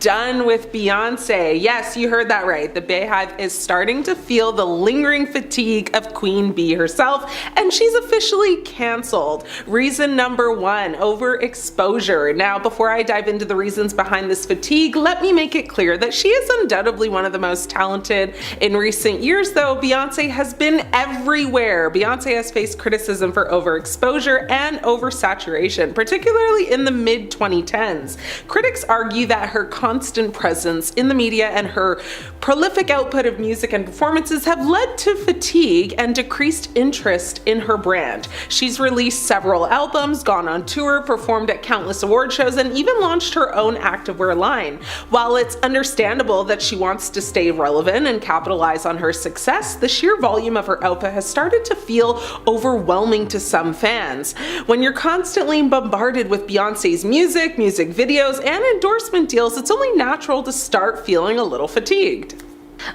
done with Beyonce. Yes, you heard that right. The Beyhive is starting to feel the lingering fatigue of Queen Bee herself, and she's officially canceled. Reason number one, overexposure. Now, before I dive into the reasons behind this fatigue, let me make it clear that she is undoubtedly one of the most talented in recent years, though Beyonce has been everywhere. Beyonce has faced criticism for overexposure and oversaturation, particularly in the mid-2010s. Critics argue that her constant presence in the media and her prolific output of music and performances have led to fatigue and decreased interest in her brand. She's released several albums, gone on tour, performed at countless award shows, and even launched her own activewear line. While it's understandable that she wants to stay relevant and capitalize on her success, the sheer volume of her output has started to feel overwhelming to some fans. When you're constantly bombarded with Beyonce's music videos, and endorsement deals, it's only natural to start feeling a little fatigued.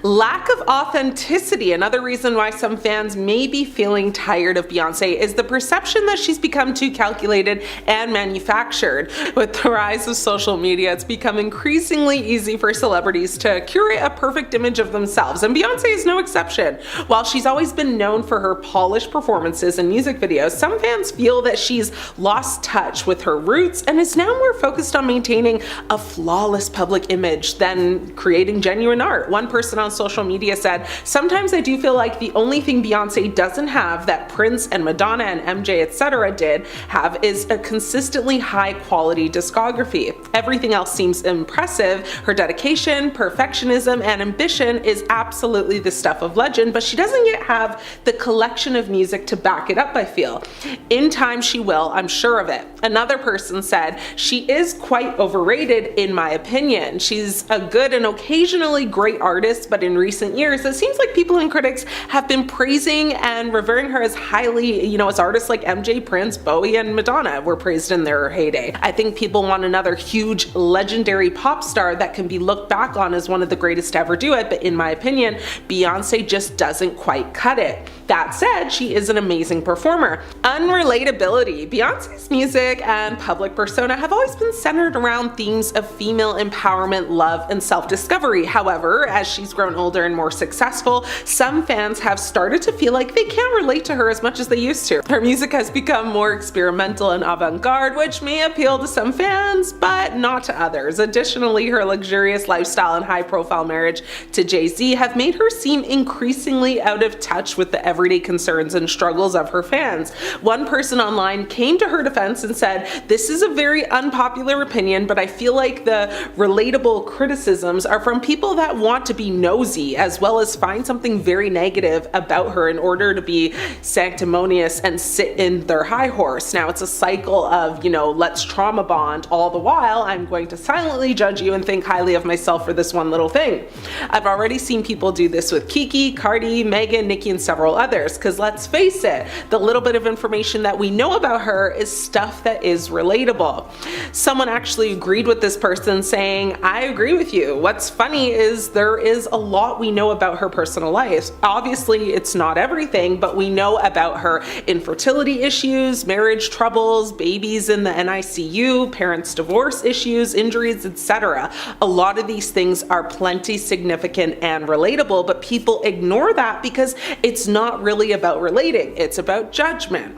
Lack of authenticity. Another reason why some fans may be feeling tired of Beyonce is the perception that she's become too calculated and manufactured. With the rise of social media, it's become increasingly easy for celebrities to curate a perfect image of themselves, and Beyonce is no exception. While she's always been known for her polished performances and music videos, some fans feel that she's lost touch with her roots and is now more focused on maintaining a flawless public image than creating genuine art. One person on social media said, "Sometimes I do feel like the only thing Beyonce doesn't have that Prince and Madonna and MJ etc. did have is a consistently high quality discography. Everything else seems impressive. Her dedication, perfectionism, and ambition is absolutely the stuff of legend, but she doesn't yet have the collection of music to back it up, I feel. In time she will, I'm sure of it." Another person said, "She is quite overrated in my opinion. She's a good and occasionally great artist, but in recent years, it seems like people and critics have been praising and revering her as highly, as artists like MJ, Prince, Bowie, and Madonna were praised in their heyday. I think people want another huge, legendary pop star that can be looked back on as one of the greatest to ever do it, but in my opinion, Beyonce just doesn't quite cut it. That said, she is an amazing performer." Unrelatability. Beyonce's music and public persona have always been centered around themes of female empowerment, love, and self-discovery. However, as she's grown older and more successful, some fans have started to feel like they can't relate to her as much as they used to. Her music has become more experimental and avant-garde, which may appeal to some fans, but not to others. Additionally, her luxurious lifestyle and high-profile marriage to Jay-Z have made her seem increasingly out of touch with the everyday concerns and struggles of her fans. One person online came to her defense and said, "This is a very unpopular opinion, but I feel like the relatable criticisms are from people that want to be nosy as well as find something very negative about her in order to be sanctimonious and sit in their high horse." Now it's a cycle of, let's trauma bond all the while I'm going to silently judge you and think highly of myself for this one little thing. I've already seen people do this with Kiki, Cardi, Megan, Nicki, and several others, because let's face it, the little bit of information that we know about her is stuff that is relatable. Someone actually agreed with this person, saying, "I agree with you. What's funny is there is a lot we know about her personal life. Obviously, it's not everything, but we know about her infertility issues, marriage troubles, babies in the NICU, parents' divorce issues, injuries, etc. A lot of these things are plenty significant and relatable, but people ignore that because it's not really about relating, it's about judgment."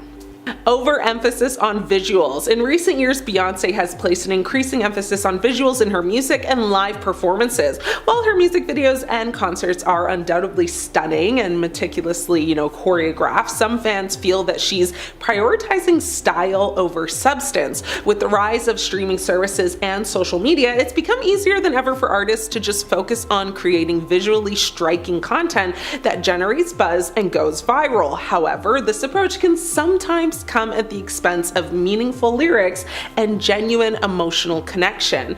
Overemphasis on visuals. In recent years, Beyonce has placed an increasing emphasis on visuals in her music and live performances. While her music videos and concerts are undoubtedly stunning and meticulously, choreographed, some fans feel that she's prioritizing style over substance. With the rise of streaming services and social media, it's become easier than ever for artists to just focus on creating visually striking content that generates buzz and goes viral. However, this approach can sometimes come at the expense of meaningful lyrics and genuine emotional connection.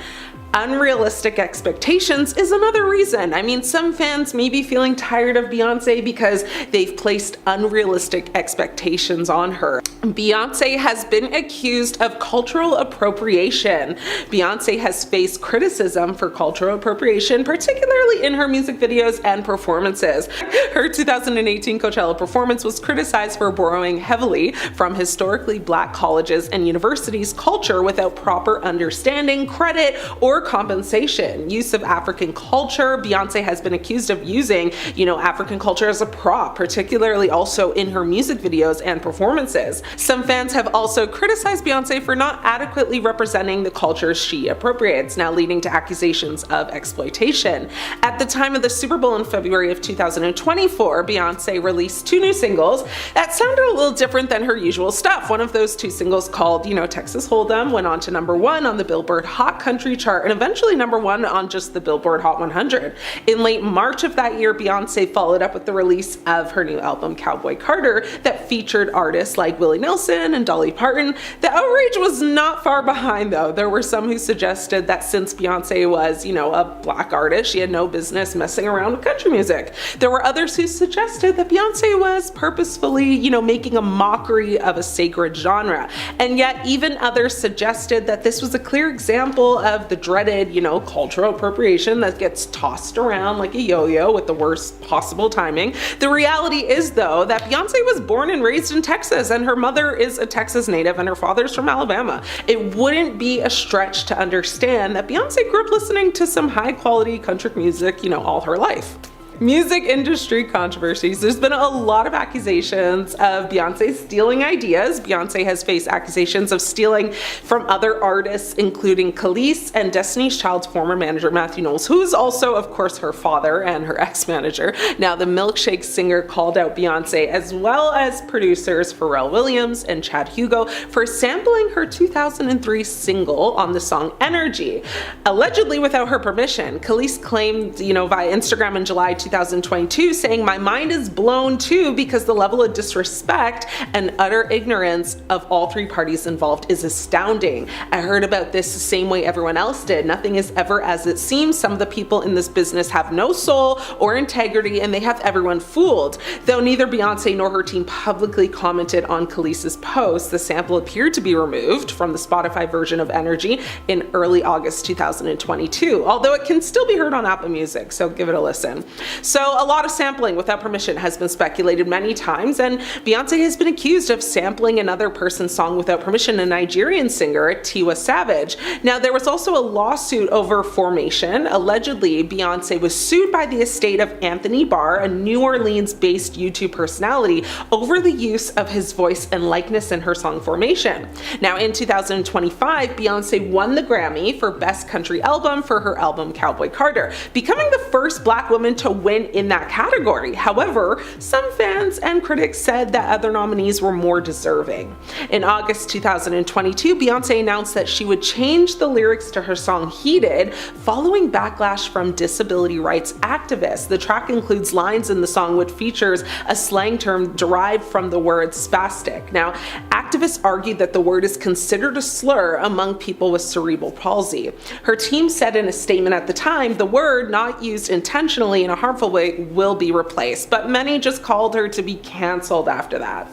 Unrealistic expectations is another reason. I mean, some fans may be feeling tired of Beyonce because they've placed unrealistic expectations on her. Beyonce has been accused of cultural appropriation. Beyonce has faced criticism for cultural appropriation, particularly in her music videos and performances. Her 2018 Coachella performance was criticized for borrowing heavily from historically Black colleges and universities' culture without proper understanding, credit, or compensation. Use of African culture. Beyonce has been accused of using, African culture as a prop, particularly also in her music videos and performances. Some fans have also criticized Beyonce for not adequately representing the cultures she appropriates, now leading to accusations of exploitation. At the time of the Super Bowl in February of 2024, Beyonce released 2 new singles that sounded a little different than her usual stuff. One of those 2 singles, called Texas Hold'em, went on to #1 on the Billboard Hot Country chart and eventually #1 on just the Billboard Hot 100. In late March of that year, Beyonce followed up with the release of her new album Cowboy Carter that featured artists like Willie Nelson and Dolly Parton. The outrage was not far behind, though. There were some who suggested that since Beyonce was, a Black artist, she had no business messing around with country music. There were others who suggested that Beyonce was purposefully, making a mockery of a sacred genre. And yet even others suggested that this was a clear example of the dreaded, cultural appropriation that gets tossed around like a yo-yo with the worst possible timing. The reality is, though, that Beyonce was born and raised in Texas, and her mother is a Texas native and her father's from Alabama. It wouldn't be a stretch to understand that Beyonce grew up listening to some high quality country music, all her life. Music industry controversies. There's been a lot of accusations of Beyonce stealing ideas. Beyonce has faced accusations of stealing from other artists, including Khalees and Destiny's Child's former manager Matthew Knowles, who is also, of course, her father and her ex-manager. Now, the Milkshake singer called out Beyonce, as well as producers Pharrell Williams and Chad Hugo, for sampling her 2003 single on the song Energy. Allegedly without her permission, Khalees claimed, via Instagram in July 2022, saying, "My mind is blown too because the level of disrespect and utter ignorance of all 3 parties involved is astounding. I heard about this the same way everyone else did. Nothing is ever as it seems. Some of the people in this business have no soul or integrity and they have everyone fooled." Though neither Beyonce nor her team publicly commented on Khalees' post, the sample appeared to be removed from the Spotify version of Energy in early August 2022, although it can still be heard on Apple Music, so give it a listen. So a lot of sampling without permission has been speculated many times, and Beyonce has been accused of sampling another person's song without permission, a Nigerian singer, Tiwa Savage. Now, there was also a lawsuit over Formation. Allegedly, Beyonce was sued by the estate of Anthony Barr, a New Orleans-based YouTube personality, over the use of his voice and likeness in her song Formation. Now, in 2025, Beyonce won the Grammy for Best Country Album for her album Cowboy Carter, becoming the first Black woman to win in that category. However, some fans and critics said that other nominees were more deserving. In August 2022, Beyonce announced that she would change the lyrics to her song Heated following backlash from disability rights activists. The track includes lines in the song which features a slang term derived from the word spastic. Now, activists argued that the word is considered a slur among people with cerebral palsy. Her team said in a statement at the time, the word, not used intentionally in a harmful way, will be replaced, but many just called her to be cancelled after that.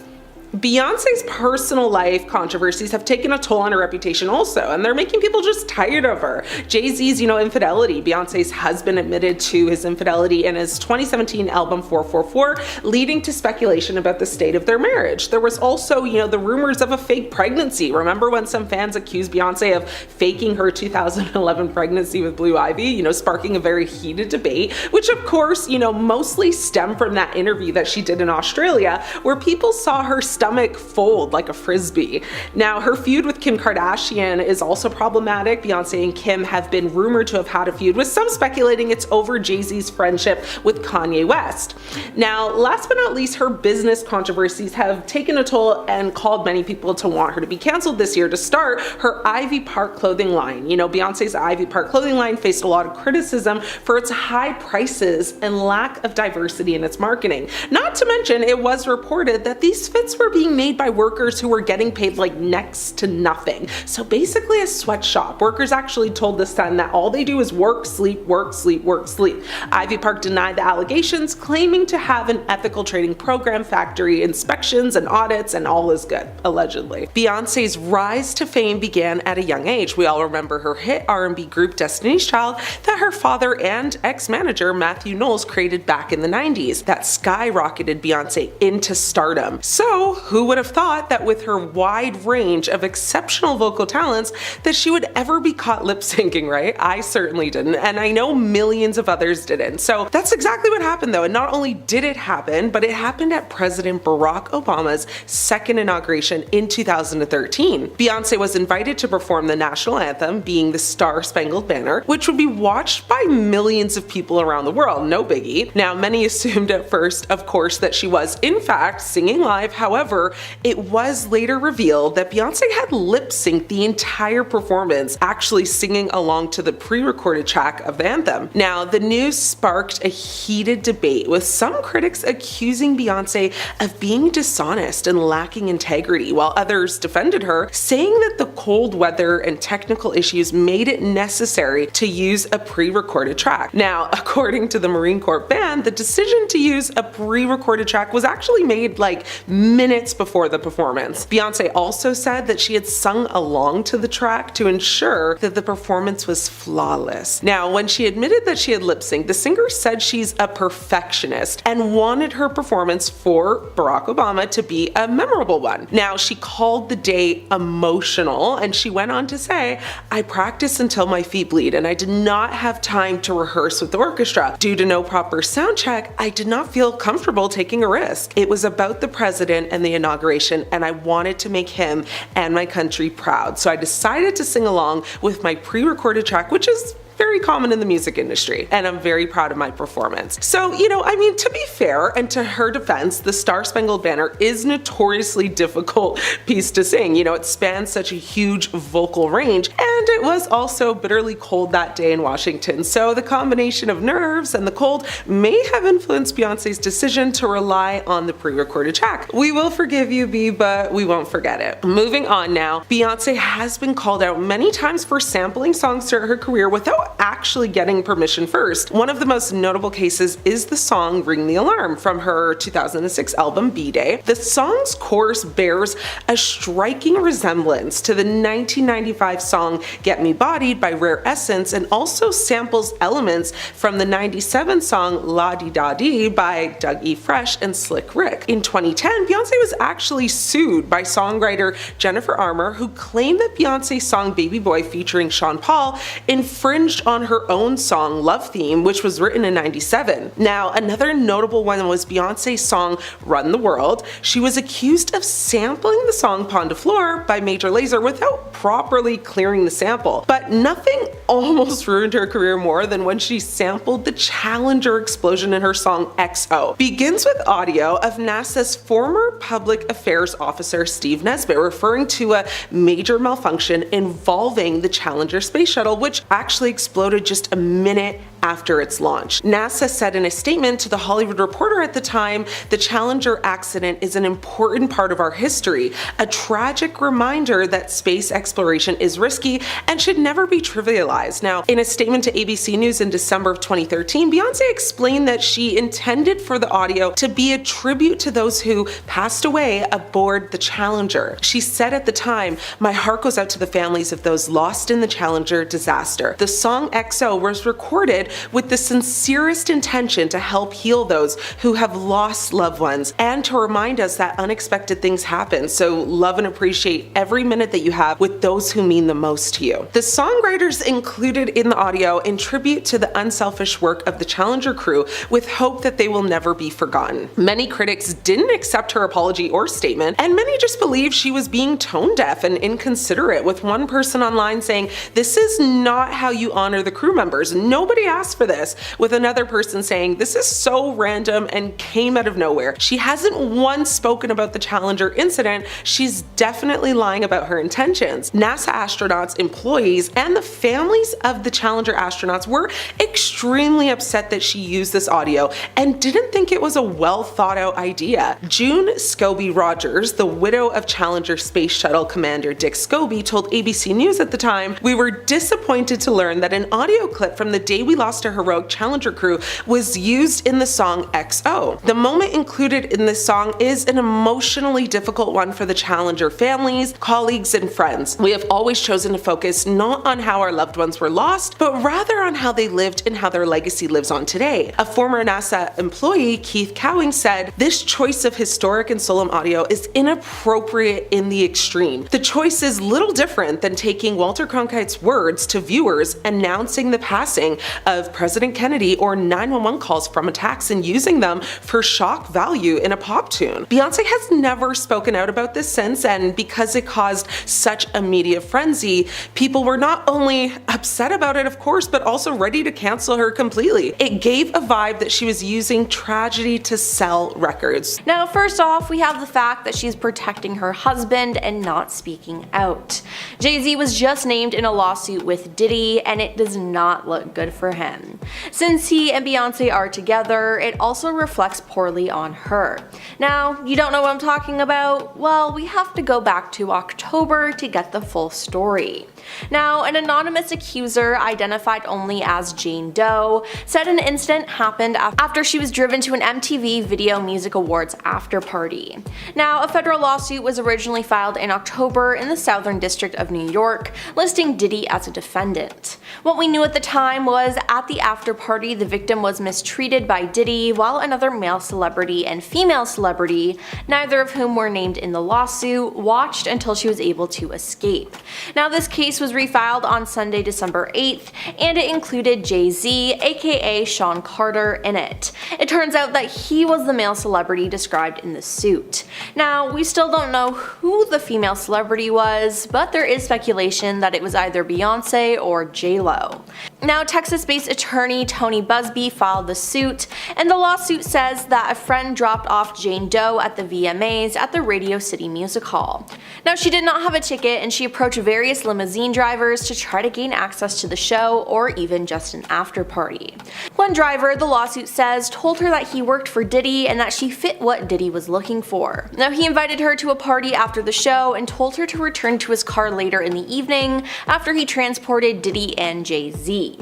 Beyonce's personal life controversies have taken a toll on her reputation also, and they're making people just tired of her. Jay-Z's, infidelity. Beyonce's husband admitted to his infidelity in his 2017 album 444, leading to speculation about the state of their marriage. There was also, the rumors of a fake pregnancy. Remember when some fans accused Beyonce of faking her 2011 pregnancy with Blue Ivy, sparking a very heated debate, which of course, mostly stemmed from that interview that she did in Australia, where people saw her stomach fold like a frisbee. Now, her feud with Kim Kardashian is also problematic. Beyonce and Kim have been rumored to have had a feud, with some speculating it's over Jay-Z's friendship with Kanye West. Now, last but not least, her business controversies have taken a toll and called many people to want her to be canceled this year. To start, her Ivy Park clothing line. Beyonce's Ivy Park clothing line faced a lot of criticism for its high prices and lack of diversity in its marketing. Not to mention, it was reported that these fits were being made by workers who were getting paid like next to nothing. So basically a sweatshop. Workers actually told The Sun that all they do is work, sleep, work, sleep, work, sleep. Ivy Park denied the allegations, claiming to have an ethical trading program, factory inspections and audits, and all is good, allegedly. Beyonce's rise to fame began at a young age. We all remember her hit R&B group Destiny's Child that her father and ex-manager Matthew Knowles created back in the 90s that skyrocketed Beyonce into stardom. So who would have thought that with her wide range of exceptional vocal talents that she would ever be caught lip syncing, right? I certainly didn't, and I know millions of others didn't. So that's exactly what happened though, and not only did it happen, but it happened at President Barack Obama's second inauguration in 2013. Beyonce was invited to perform the national anthem, being the Star-Spangled Banner, which would be watched by millions of people around the world, no biggie. Now, many assumed at first, of course, that she was in fact singing live. However, it was later revealed that Beyonce had lip-synced the entire performance, actually singing along to the pre-recorded track of the anthem. Now, the news sparked a heated debate, with some critics accusing Beyonce of being dishonest and lacking integrity, while others defended her, saying that the cold weather and technical issues made it necessary to use a pre-recorded track. Now, according to the Marine Corps band, the decision to use a pre-recorded track was actually made like minutes before the performance. Beyonce also said that she had sung along to the track to ensure that the performance was flawless. Now, when she admitted that she had lip-synced, the singer said she's a perfectionist and wanted her performance for Barack Obama to be a memorable one. Now, she called the day emotional, and she went on to say, "I practiced until my feet bleed, and I did not have time to rehearse with the orchestra. Due to no proper sound check, I did not feel comfortable taking a risk. It was about the president and the inauguration, and I wanted to make him and my country proud. So I decided to sing along with my pre-recorded track," which is very common in the music industry, and I'm very proud of my performance. So, I mean, to be fair, and to her defense, the Star-Spangled Banner is notoriously difficult piece to sing. It spans such a huge vocal range, and it was also bitterly cold that day in Washington. So the combination of nerves and the cold may have influenced Beyonce's decision to rely on the pre-recorded track. We will forgive you, B, but we won't forget it. Moving on now, Beyonce has been called out many times for sampling songs throughout her career without actually getting permission first. One of the most notable cases is the song Ring the Alarm from her 2006 album B-Day. The song's chorus bears a striking resemblance to the 1995 song Get Me Bodied by Rare Essence, and also samples elements from the 97 song La Di Da Di by Doug E. Fresh and Slick Rick. In 2010, Beyonce was actually sued by songwriter Jennifer Armour, who claimed that Beyonce's song Baby Boy featuring Sean Paul infringed on her own song Love Theme, which was written in 97. Now, another notable one was Beyonce's song Run the World. She was accused of sampling the song Pon de Floor by Major Lazer without properly clearing the sample. But nothing almost ruined her career more than when she sampled the Challenger explosion in her song XO. Begins with audio of NASA's former public affairs officer Steve Nesbitt referring to a major malfunction involving the Challenger space shuttle, which actually exploded just a minute after its launch. NASA said in a statement to The Hollywood Reporter at the time, "The Challenger accident is an important part of our history, a tragic reminder that space exploration is risky and should never be trivialized." Now, in a statement to ABC News in December of 2013, Beyonce explained that she intended for the audio to be a tribute to those who passed away aboard the Challenger. She said at the time, "My heart goes out to the families of those lost in the Challenger disaster. The song XO was recorded with the sincerest intention to help heal those who have lost loved ones and to remind us that unexpected things happen, so love and appreciate every minute that you have with those who mean the most to you." The songwriters included in the audio in tribute to the unselfish work of the Challenger crew, with hope that they will never be forgotten. Many critics didn't accept her apology or statement, and many just believed she was being tone deaf and inconsiderate, with one person online saying, "This is not how you honor the crew members. Nobody asked for this, with another person saying, "This is so random and came out of nowhere. She hasn't once spoken about the Challenger incident. She's definitely lying about her intentions." NASA astronauts, employees, and the families of the Challenger astronauts were extremely upset that she used this audio and didn't think it was a well thought out idea. June Scobie Rogers, the widow of Challenger Space Shuttle Commander Dick Scobie, told ABC News at the time, "We were disappointed to learn that an audio clip from the day we lost a heroic Challenger crew was used in the song XO. The moment included in this song is an emotionally difficult one for the Challenger families, colleagues, and friends. We have always chosen to focus not on how our loved ones were lost, but rather on how they lived and how their legacy lives on today." A former NASA employee, Keith Cowing, said, "This choice of historic and solemn audio is inappropriate in the extreme. The choice is little different than taking Walter Cronkite's words to viewers announcing the passing of President Kennedy or 911 calls from attacks and using them for shock value in a pop tune." Beyonce has never spoken out about this since, and because it caused such a media frenzy, people were not only upset about it, of course, but also ready to cancel her completely. It gave a vibe that she was using tragedy to sell records. Now, first off, we have the fact that she's protecting her husband and not speaking out. Jay-Z was just named in a lawsuit with Diddy, and it does not look good for him. Since he and Beyonce are together, it also reflects poorly on her. Now, you don't know what I'm talking about? Well, we have to go back to October to get the full story. Now, an anonymous accuser, identified only as Jane Doe, said an incident happened after she was driven to an MTV Video Music Awards after party. Now, a federal lawsuit was originally filed in October in the Southern District of New York, listing Diddy as a defendant. What we knew at the time was, at the after party, the victim was mistreated by Diddy, while another male celebrity and female celebrity, neither of whom were named in the lawsuit, watched until she was able to escape. Now, this case was refiled on Sunday, December 8th, and it included Jay-Z, aka Sean Carter, in it. It turns out that he was the male celebrity described in the suit. Now, we still don't know who the female celebrity was, but there is speculation that it was either Beyonce or J-Lo. Now, Texas-based attorney Tony Busby filed the suit, and the lawsuit says that a friend dropped off Jane Doe at the VMAs at the Radio City Music Hall. Now, she did not have a ticket, and she approached various limousine drivers to try to gain access to the show or even just an after party. One driver, the lawsuit says, told her that he worked for Diddy and that she fit what Diddy was looking for. Now, he invited her to a party after the show and told her to return to his car later in the evening after he transported Diddy and Jay-Z.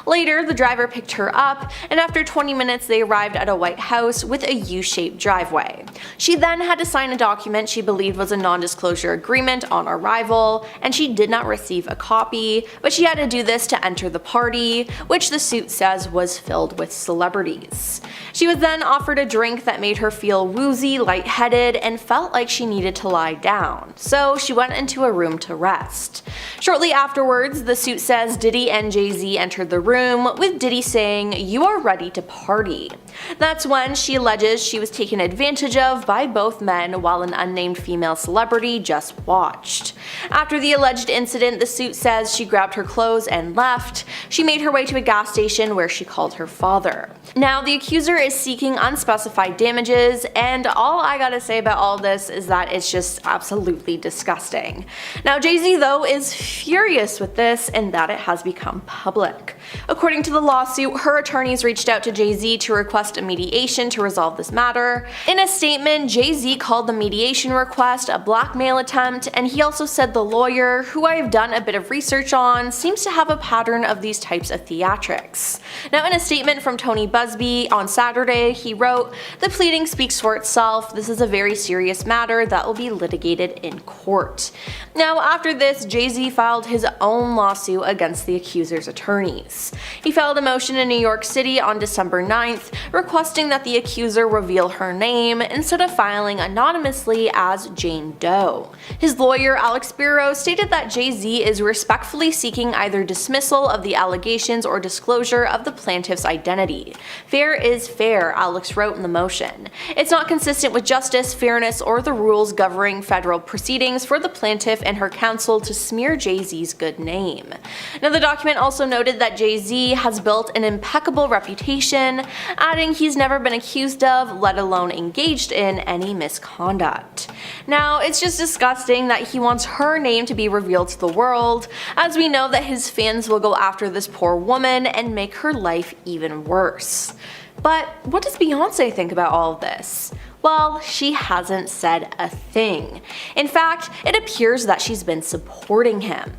Later, the driver picked her up, and after 20 minutes they arrived at a white house with a U-shaped driveway. She then had to sign a document she believed was a non-disclosure agreement on arrival, and she did not receive a copy, but she had to do this to enter the party, which the suit says was filled with celebrities. She was then offered a drink that made her feel woozy, lightheaded, and felt like she needed to lie down, so she went into a room to rest. Shortly afterwards, the suit says Diddy and Jay-Z entered the room, with Diddy saying, "You are ready to party." That's when she alleges she was taken advantage of by both men while an unnamed female celebrity just watched. After the alleged incident, the suit says she grabbed her clothes and left. She made her way to a gas station where she called her father. Now, the accuser is seeking unspecified damages, and all I gotta say about all this is that it's just absolutely disgusting. Now, Jay-Z, though, is furious with this and that it has become public. According to the lawsuit, her attorneys reached out to Jay-Z to request a mediation to resolve this matter. In a statement, Jay-Z called the mediation request a blackmail attempt, and he also said the lawyer, who I have done a bit of research on, seems to have a pattern of these types of theatrics. Now, in a statement from Tony Busby on Saturday, he wrote, "The pleading speaks for itself. This is a very serious matter that will be litigated in court." Now, after this, Jay-Z filed his own lawsuit against the accuser's attorneys. He filed a motion in New York City on December 9th, requesting that the accuser reveal her name instead of filing anonymously as Jane Doe. His lawyer, Alex Spiro, stated that Jay-Z is respectfully seeking either dismissal of the allegations or disclosure of the plaintiff's plaintiff's identity. Fair is fair, Alex wrote in the motion. It's not consistent with justice, fairness, or the rules governing federal proceedings for the plaintiff and her counsel to smear Jay-Z's good name. Now, the document also noted that Jay-Z has built an impeccable reputation, adding he's never been accused of, let alone engaged in, any misconduct. Now, it's just disgusting that he wants her name to be revealed to the world, as we know that his fans will go after this poor woman and make her life even worse. But what does Beyonce think about all of this? Well, she hasn't said a thing. In fact, it appears that she's been supporting him.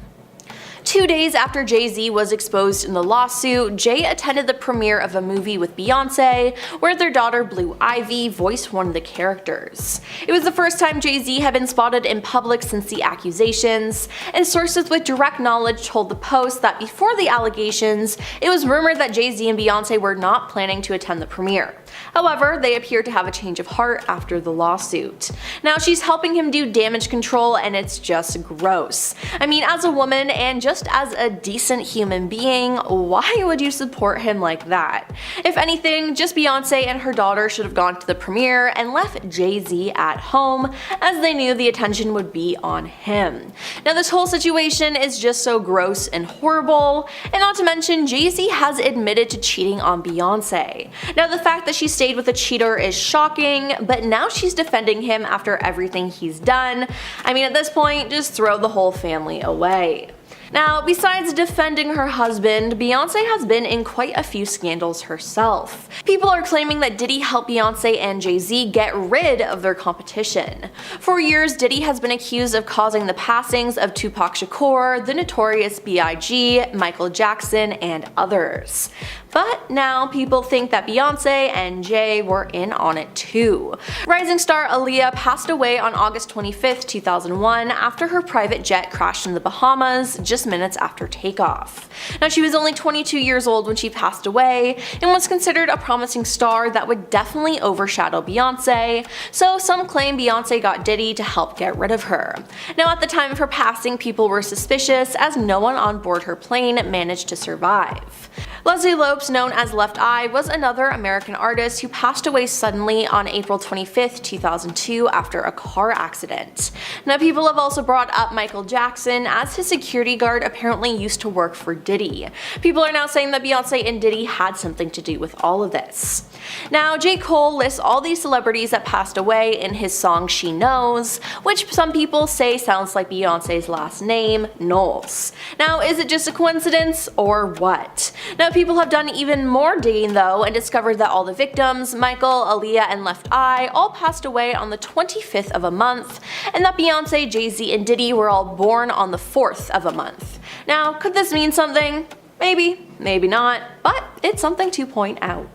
2 days after Jay-Z was exposed in the lawsuit, Jay attended the premiere of a movie with Beyonce, where their daughter Blue Ivy voiced one of the characters. It was the first time Jay-Z had been spotted in public since the accusations, and sources with direct knowledge told the Post that before the allegations, it was rumored that Jay-Z and Beyonce were not planning to attend the premiere. However, they appear to have a change of heart after the lawsuit. Now, she's helping him do damage control, and it's just gross. I mean, as a woman and just as a decent human being, why would you support him like that? If anything, just Beyonce and her daughter should have gone to the premiere and left Jay-Z at home, as they knew the attention would be on him. Now, this whole situation is just so gross and horrible, and not to mention, Jay-Z has admitted to cheating on Beyonce. Now, the fact that she stayed with a cheater is shocking, but now she's defending him after everything he's done. I mean, at this point, just throw the whole family away. Now, besides defending her husband, Beyonce has been in quite a few scandals herself. People are claiming that Diddy helped Beyonce and Jay-Z get rid of their competition. For years, Diddy has been accused of causing the passings of Tupac Shakur, the Notorious B.I.G., Michael Jackson, and others. But now people think that Beyonce and Jay were in on it too. Rising star Aaliyah passed away on August 25, 2001 after her private jet crashed in the Bahamas just minutes after takeoff. Now, she was only 22 years old when she passed away and was considered a promising star that would definitely overshadow Beyonce, so some claim Beyonce got Diddy to help get rid of her. Now, at the time of her passing, people were suspicious as no one on board her plane managed to survive. Leslie Lopes, known as Left Eye, was another American artist who passed away suddenly on April 25, 2002 after a car accident. Now, people have also brought up Michael Jackson, as his security guard apparently used to work for Diddy. People are now saying that Beyonce and Diddy had something to do with all of this. Now, J. Cole lists all these celebrities that passed away in his song She Knows, which some people say sounds like Beyonce's last name, Knowles. Now, is it just a coincidence or what? Now, people have done even more digging though and discovered that all the victims, Michael, Aaliyah, and Left Eye, all passed away on the 25th of a month, and that Beyonce, Jay-Z, and Diddy were all born on the 4th of a month. Now, could this mean something? Maybe, maybe not, but it's something to point out.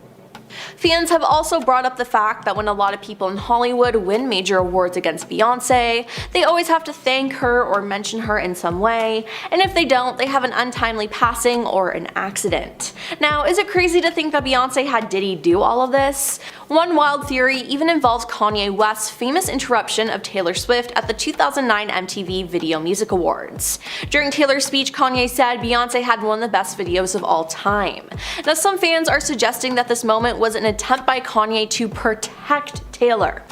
Fans have also brought up the fact that when a lot of people in Hollywood win major awards against Beyonce, they always have to thank her or mention her in some way, and if they don't, they have an untimely passing or an accident. Now, is it crazy to think that Beyonce had Diddy do all of this? One wild theory even involves Kanye West's famous interruption of Taylor Swift at the 2009 MTV Video Music Awards. During Taylor's speech, Kanye said Beyonce had one of the best videos of all time. Now, some fans are suggesting that this moment was an attempt by Kanye to protect Taylor.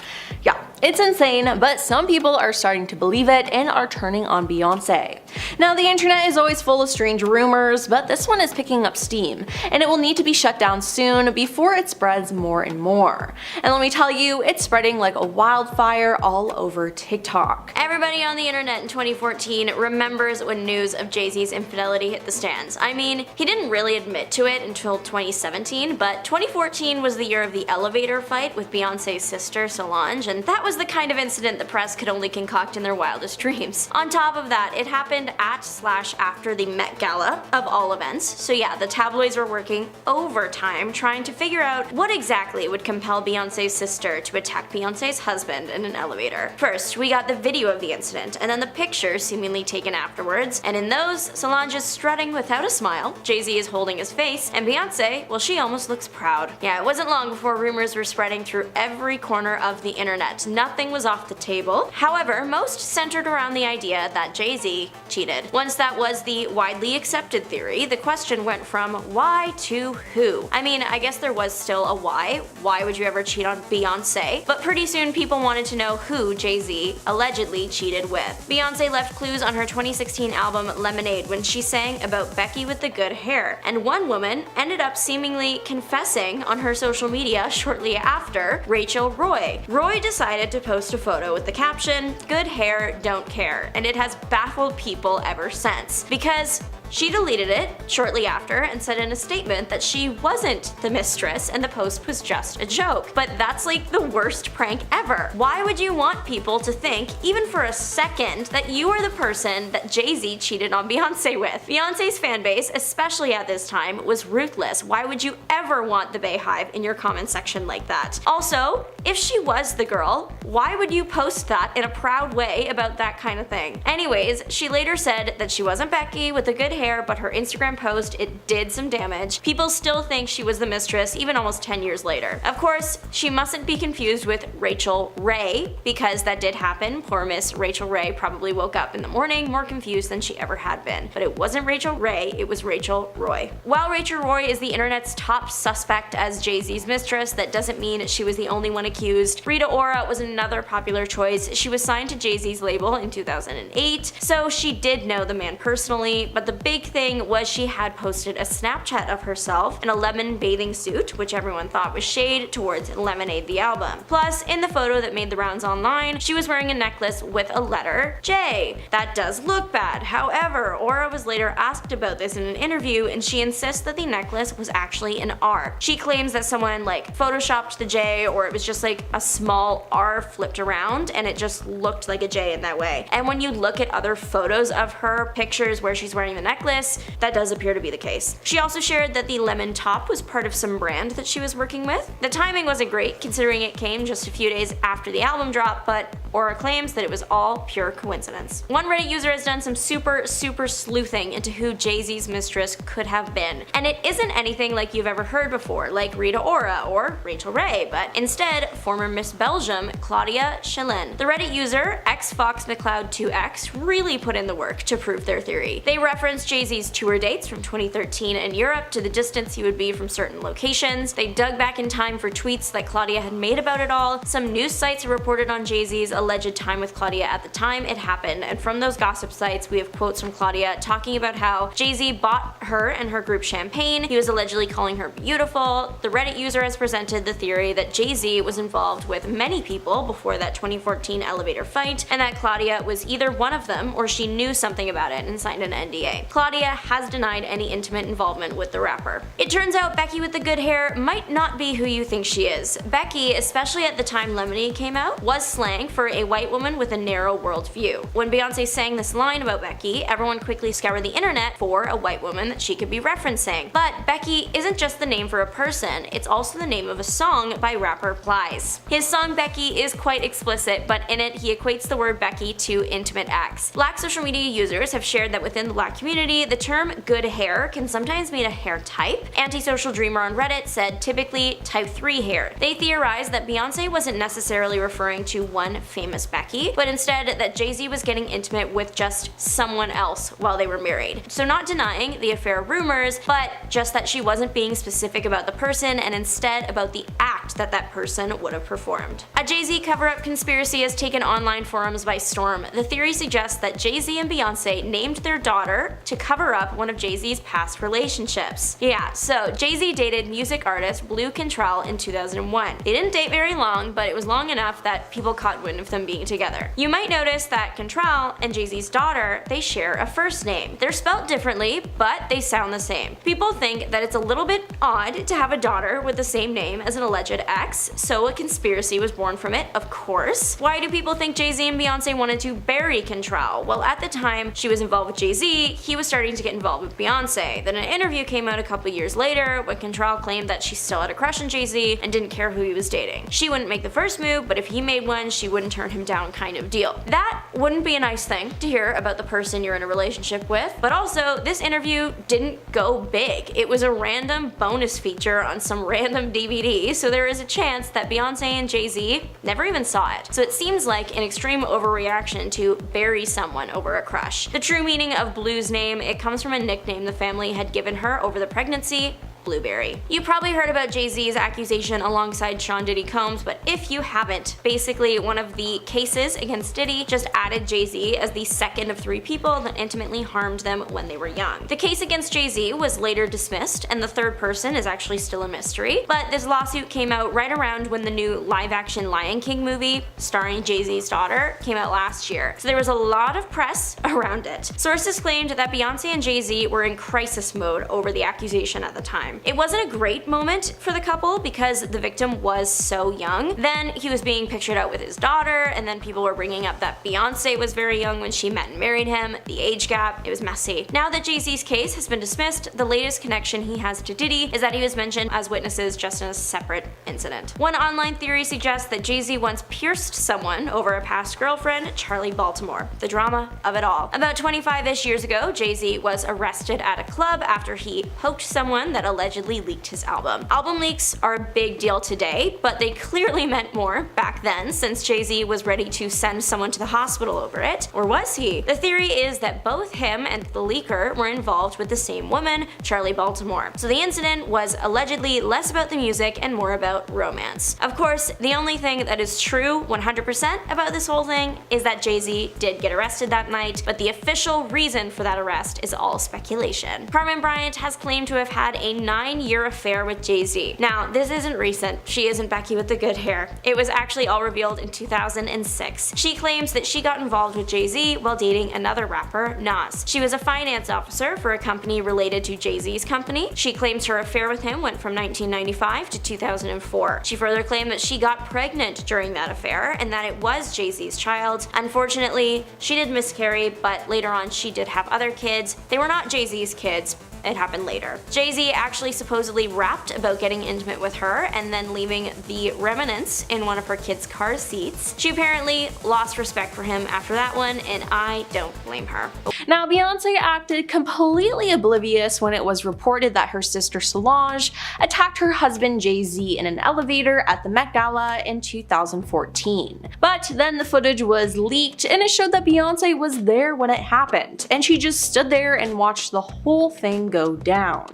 Yeah, it's insane, but some people are starting to believe it and are turning on Beyonce. Now, the internet is always full of strange rumors, but this one is picking up steam, and it will need to be shut down soon before it spreads more and more. And let me tell you, it's spreading like a wildfire all over TikTok. Everybody on the internet in 2014 remembers when news of Jay-Z's infidelity hit the stands. I mean, he didn't really admit to it until 2017, but 2014 was the year of the elevator fight with Beyonce's sister Solange, and that was the kind of incident the press could only concoct in their wildest dreams. On top of that, it happened at/after the Met Gala of all events, so yeah, the tabloids were working overtime trying to figure out what exactly would compel Beyonce's sister to attack Beyonce's husband in an elevator. First, we got the video of the incident, and then the pictures seemingly taken afterwards, and in those, Solange is strutting without a smile, Jay-Z is holding his face, and Beyonce, well, she almost looks proud. Yeah, it wasn't long before rumors were spreading through every corner of the internet. Nothing was off the table. However, most centered around the idea that Jay-Z cheated. Once that was the widely accepted theory, the question went from why to who. I mean, I guess there was still a why. Why would you ever cheat on Beyonce? But pretty soon people wanted to know who Jay-Z allegedly cheated with. Beyonce left clues on her 2016 album Lemonade when she sang about Becky with the good hair, and one woman ended up seemingly confessing on her social media shortly after, Rachel Roy. Roy decided to post a photo with the caption, "Good hair, don't care," and it has baffled people ever since, because she deleted it shortly after and said in a statement that she wasn't the mistress and the post was just a joke. But that's like the worst prank ever. Why would you want people to think, even for a second, that you are the person that Jay-Z cheated on Beyonce with? Beyonce's fanbase, especially at this time, was ruthless. Why would you ever want the Beyhive in your comment section like that? Also, if she was the girl, why would you post that in a proud way about that kind of thing? Anyways, she later said that she wasn't Becky with the good hair, but her Instagram post, it did some damage. People still think she was the mistress even almost 10 years later. Of course, she mustn't be confused with Rachel Ray, because that did happen. Poor Miss Rachel Ray probably woke up in the morning more confused than she ever had been. But it wasn't Rachel Ray, it was Rachel Roy. While Rachel Roy is the internet's top suspect as Jay-Z's mistress, that doesn't mean she was the only one accused. Rita Ora was another popular choice. She was signed to Jay-Z's label in 2008, so she did know the man personally, but the big thing was she had posted a Snapchat of herself in a lemon bathing suit, which everyone thought was shade towards Lemonade the album. Plus, in the photo that made the rounds online, she was wearing a necklace with a letter J. That does look bad. However, Ora was later asked about this in an interview, and she insists that the necklace was actually an R. She claims that someone like photoshopped the J, or it was just like a small R flipped around and it just looked like a J in that way. And when you look at other photos of her, pictures where she's wearing the necklace, that does appear to be the case. She also shared that the lemon top was part of some brand that she was working with. The timing wasn't great considering it came just a few days after the album drop, but Ora claims that it was all pure coincidence. One Reddit user has done some super sleuthing into who Jay-Z's mistress could have been, and it isn't anything like you've ever heard before, like Rita Ora or Rachel Ray, but instead former Miss Belgium Claudia Schillen. The Reddit user xfoxmcleod2x really put in the work to prove their theory. They referenced Jay-Z's tour dates from 2013 in Europe to the distance he would be from certain locations. They dug back in time for tweets that Claudia had made about it all. Some news sites reported on Jay-Z's alleged time with Claudia at the time it happened, and from those gossip sites we have quotes from Claudia talking about how Jay-Z bought her and her group champagne. He was allegedly calling her beautiful. The Reddit user has presented the theory that Jay-Z was involved with many people before that 2014 elevator fight, and that Claudia was either one of them or she knew something about it and signed an NDA. Claudia has denied any intimate involvement with the rapper. It turns out Becky with the good hair might not be who you think she is. Becky, especially at the time Lemonade came out, was slang for a white woman with a narrow worldview. When Beyonce sang this line about Becky, everyone quickly scoured the internet for a white woman that she could be referencing. But Becky isn't just the name for a person, it's also the name of a song by rapper Plies. His song Becky is quite explicit, but in it he equates the word Becky to intimate acts. Black social media users have shared that within the Black community, the term good hair can sometimes mean a hair type. Antisocial Dreamer on Reddit said typically type 3 hair. They theorized that Beyonce wasn't necessarily referring to one famous Becky, but instead that Jay-Z was getting intimate with just someone else while they were married. So not denying the affair rumors, but just that she wasn't being specific about the person and instead about the act that that person would have performed. A Jay-Z cover-up conspiracy has taken online forums by storm. The theory suggests that Jay-Z and Beyonce named their daughter to cover up one of Jay-Z's past relationships. Yeah, so Jay-Z dated music artist Blue Cantrell in 2001. They didn't date very long, but it was long enough that people caught wind of them being together. You might notice that Cantrell and Jay-Z's daughter, they share a first name. They're spelled differently, but they sound the same. People think that it's a little bit odd to have a daughter with the same name as an alleged ex, so a conspiracy was born from it, of course. Why do people think Jay-Z and Beyonce wanted to bury Cantrell? Well, at the time she was involved with Jay-Z, he was starting to get involved with Beyonce. Then an interview came out a couple years later when Cantrell claimed that she still had a crush on Jay-Z and didn't care who he was dating. She wouldn't make the first move, but if he made one, she wouldn't turn turn him down kind of deal. That wouldn't be a nice thing to hear about the person you're in a relationship with, but also this interview didn't go big. It was a random bonus feature on some random DVD, so there is a chance that Beyonce and Jay-Z never even saw it. So it seems like an extreme overreaction to bury someone over a crush. The true meaning of Blue's name, it comes from a nickname the family had given her over the pregnancy: Blueberry. You probably heard about Jay-Z's accusation alongside Sean Diddy Combs, but if you haven't, basically one of the cases against Diddy just added Jay-Z as the second of 3 people that intimately harmed them when they were young. The case against Jay-Z was later dismissed, and the third person is actually still a mystery, but this lawsuit came out right around when the new live-action Lion King movie, starring Jay-Z's daughter, came out last year, so there was a lot of press around it. Sources claimed that Beyonce and Jay-Z were in crisis mode over the accusation at the time. It wasn't a great moment for the couple because the victim was so young. Then he was being pictured out with his daughter, and then people were bringing up that Beyonce was very young when she met and married him, the age gap, it was messy. Now that Jay-Z's case has been dismissed, the latest connection he has to Diddy is that he was mentioned as witnesses just in a separate incident. One online theory suggests that Jay-Z once pierced someone over a past girlfriend, Charlie Baltimore. The drama of it all. About 25-ish years ago, Jay-Z was arrested at a club after he poked someone that allegedly leaked his album. Album leaks are a big deal today, but they clearly meant more back then, since Jay-Z was ready to send someone to the hospital over it. Or was he? The theory is that both him and the leaker were involved with the same woman, Charlie Baltimore. So the incident was allegedly less about the music and more about romance. Of course, the only thing that is true 100% about this whole thing is that Jay-Z did get arrested that night, but the official reason for that arrest is all speculation. Carmen Bryant has claimed to have had a 9-year affair with Jay-Z. Now, this isn't recent. She isn't Becky with the good hair. It was actually all revealed in 2006. She claims that she got involved with Jay-Z while dating another rapper, Nas. She was a finance officer for a company related to Jay-Z's company. She claims her affair with him went from 1995 to 2004. She further claimed that she got pregnant during that affair and that it was Jay-Z's child. Unfortunately, she did miscarry, but later on she did have other kids. They were not Jay-Z's kids. It happened later. Jay-Z actually supposedly rapped about getting intimate with her and then leaving the remnants in one of her kids' car seats. She apparently lost respect for him after that one, and I don't blame her. Now, Beyonce acted completely oblivious when it was reported that her sister Solange attacked her husband Jay-Z in an elevator at the Met Gala in 2014. But then the footage was leaked and it showed that Beyonce was there when it happened, and she just stood there and watched the whole thing go down.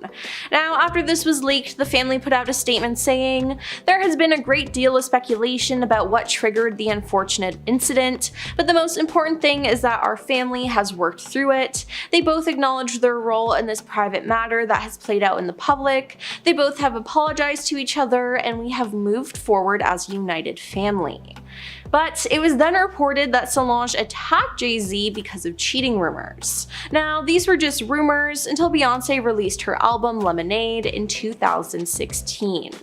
Now, after this was leaked, the family put out a statement saying, "There has been a great deal of speculation about what triggered the unfortunate incident, but the most important thing is that our family has worked through it. They both acknowledge their role in this private matter that has played out in the public. They both have apologized to each other, and we have moved forward as a united family." But it was then reported that Solange attacked Jay-Z because of cheating rumors. Now, these were just rumors until Beyonce released her album Lemonade in 2016.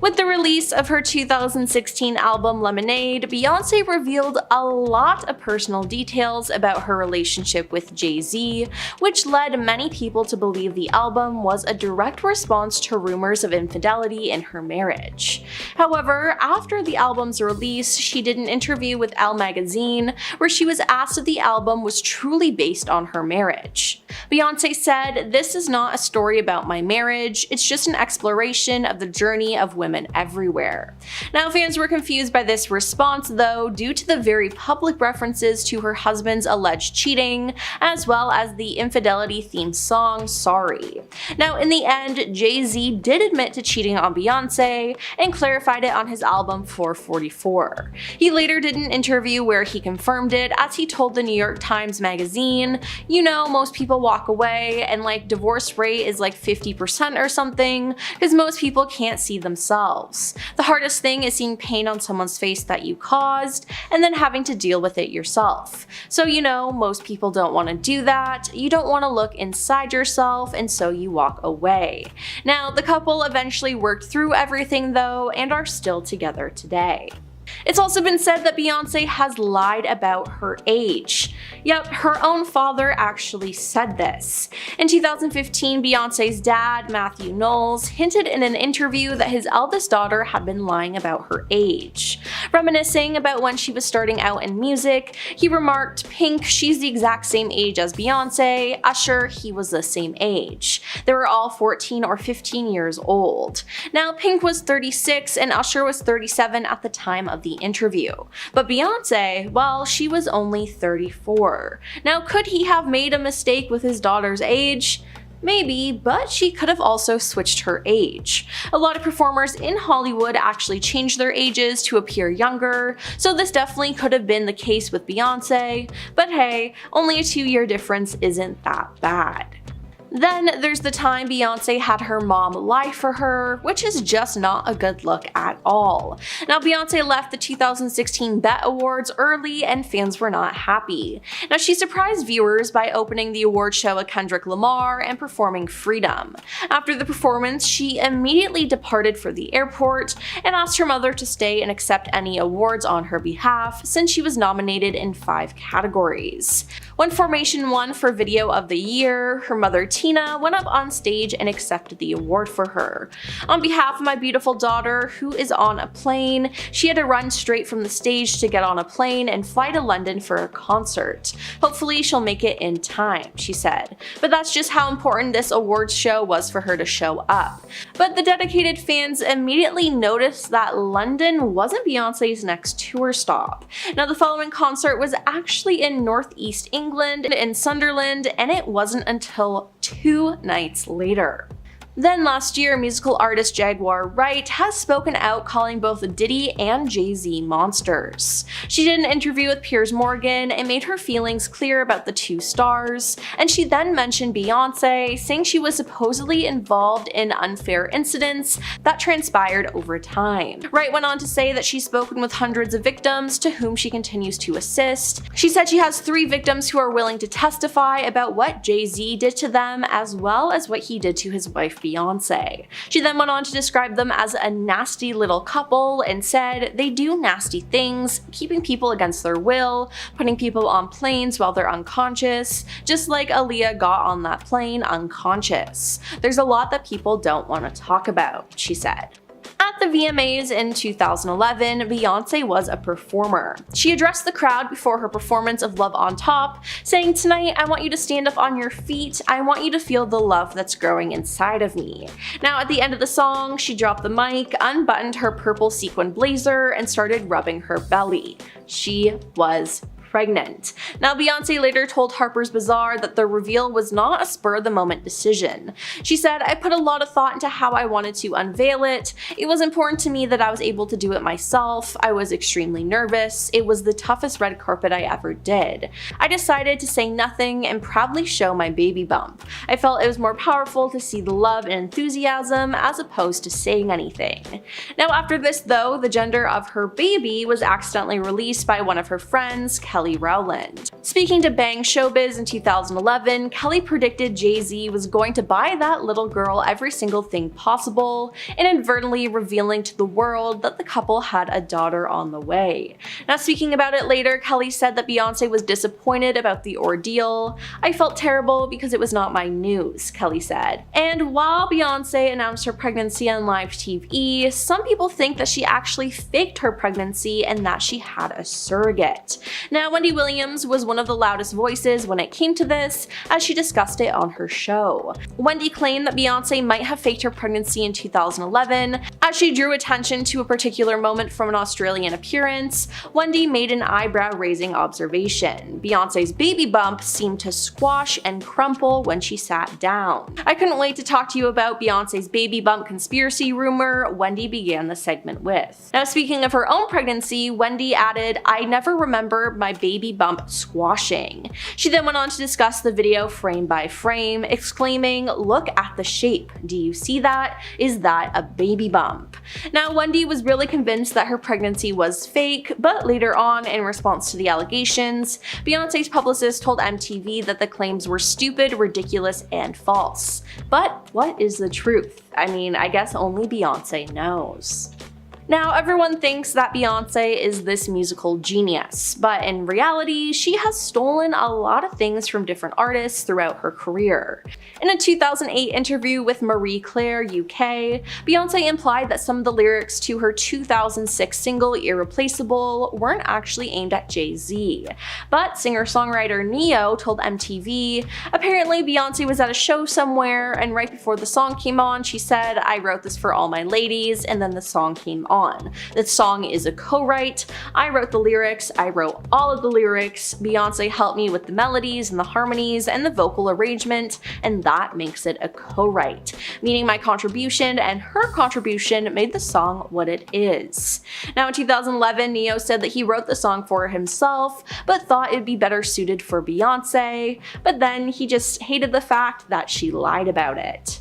With the release of her 2016 album Lemonade, Beyonce revealed a lot of personal details about her relationship with Jay-Z, which led many people to believe the album was a direct response to rumors of infidelity in her marriage. However, after the album's release, she did an interview with Elle magazine where she was asked if the album was truly based on her marriage. Beyonce said, "This is not a story about my marriage, it's just an exploration of the journey of women everywhere." Now, fans were confused by this response though, due to the very public references to her husband's alleged cheating, as well as the infidelity-themed song Sorry. Now, in the end, Jay-Z did admit to cheating on Beyonce and clarified it on his album 444. He later did an interview where he confirmed it, as he told the New York Times magazine, "You know, most people walk away and like divorce rate is like 50% or something, because most people can't see themselves. The hardest thing is seeing pain on someone's face that you caused and then having to deal with it yourself. So, you know, most people don't want to do that. You don't want to look inside yourself, and so you walk away." Now, the couple eventually worked through everything though and are still together today. It's also been said that Beyonce has lied about her age. Yep, her own father actually said this. In 2015, Beyonce's dad, Matthew Knowles, hinted in an interview that his eldest daughter had been lying about her age. Reminiscing about when she was starting out in music, he remarked, "Pink, she's the exact same age as Beyonce. Usher, he was the same age. They were all 14 or 15 years old." Now, Pink was 36 and Usher was 37 at the time of the interview. But Beyonce, well, she was only 34. Now, could he have made a mistake with his daughter's age? Maybe, but she could have also switched her age. A lot of performers in Hollywood actually change their ages to appear younger, so this definitely could have been the case with Beyonce. But hey, only a 2-year difference isn't that bad. Then there's the time Beyonce had her mom lie for her, which is just not a good look at all. Now, Beyonce left the 2016 BET Awards early and fans were not happy. Now, she surprised viewers by opening the award show with Kendrick Lamar and performing Freedom. After the performance, she immediately departed for the airport and asked her mother to stay and accept any awards on her behalf since she was nominated in 5 categories. When Formation won for Video of the Year, her mother Tina went up on stage and accepted the award for her. "On behalf of my beautiful daughter, who is on a plane, she had to run straight from the stage to get on a plane and fly to London for a concert. Hopefully she'll make it in time," she said. But that's just how important this awards show was for her to show up. But the dedicated fans immediately noticed that London wasn't Beyonce's next tour stop. Now, the following concert was actually in Northeast England in Sunderland, and it wasn't until 2 nights later. Then last year, musical artist Jaguar Wright has spoken out calling both Diddy and Jay-Z monsters. She did an interview with Piers Morgan and made her feelings clear about the 2 stars, and she then mentioned Beyonce, saying she was supposedly involved in unfair incidents that transpired over time. Wright went on to say that she's spoken with hundreds of victims to whom she continues to assist. She said she has 3 victims who are willing to testify about what Jay-Z did to them as well as what he did to his wife Beyonce. She then went on to describe them as a nasty little couple and said they do nasty things, keeping people against their will, putting people on planes while they're unconscious, just like Aaliyah got on that plane unconscious. There's a lot that people don't want to talk about, she said. At the VMAs in 2011, Beyonce was a performer. She addressed the crowd before her performance of Love on Top, saying, "Tonight, I want you to stand up on your feet. I want you to feel the love that's growing inside of me." Now, at the end of the song, she dropped the mic, unbuttoned her purple sequin blazer, and started rubbing her belly. She was pregnant. Now, Beyonce later told Harper's Bazaar that the reveal was not a spur-of-the-moment decision. She said, "I put a lot of thought into how I wanted to unveil it. It was important to me that I was able to do it myself. I was extremely nervous. It was the toughest red carpet I ever did. I decided to say nothing and proudly show my baby bump. I felt it was more powerful to see the love and enthusiasm as opposed to saying anything." Now, after this though, the gender of her baby was accidentally released by one of her friends, Kelly Rowland. Speaking to Bang Showbiz in 2011, Kelly predicted Jay-Z was going to buy that little girl every single thing possible, inadvertently revealing to the world that the couple had a daughter on the way. Now, speaking about it later, Kelly said that Beyonce was disappointed about the ordeal. "I felt terrible because it was not my news," Kelly said. And while Beyonce announced her pregnancy on live TV, some people think that she actually faked her pregnancy and that she had a surrogate. Now, Wendy Williams was one of the loudest voices when it came to this, as she discussed it on her show. Wendy claimed that Beyonce might have faked her pregnancy in 2011, as she drew attention to a particular moment from an Australian appearance. Wendy made an eyebrow-raising observation. Beyonce's baby bump seemed to squash and crumple when she sat down. "I couldn't wait to talk to you about Beyonce's baby bump conspiracy rumor," Wendy began the segment with. Now, speaking of her own pregnancy, Wendy added, "I never remember my baby bump squashing." She then went on to discuss the video frame by frame, exclaiming, "Look at the shape. Do you see that? Is that a baby bump?" Now, Wendy was really convinced that her pregnancy was fake, but later on, in response to the allegations, Beyonce's publicist told MTV that the claims were stupid, ridiculous, and false. But what is the truth? I mean, I guess only Beyonce knows. Now, everyone thinks that Beyonce is this musical genius, but in reality, she has stolen a lot of things from different artists throughout her career. In a 2008 interview with Marie Claire UK, Beyonce implied that some of the lyrics to her 2006 single Irreplaceable weren't actually aimed at Jay-Z. But singer-songwriter Ne-Yo told MTV, apparently Beyonce was at a show somewhere, and right before the song came on, she said, "I wrote this for all my ladies," and then the song came on. This song is a co-write. I wrote the lyrics, I wrote all of the lyrics, Beyonce helped me with the melodies and the harmonies and the vocal arrangement, and that makes it a co-write, meaning my contribution and her contribution made the song what it is. Now in 2011, Ne-Yo said that he wrote the song for himself, but thought it'd be better suited for Beyonce, but then he just hated the fact that she lied about it.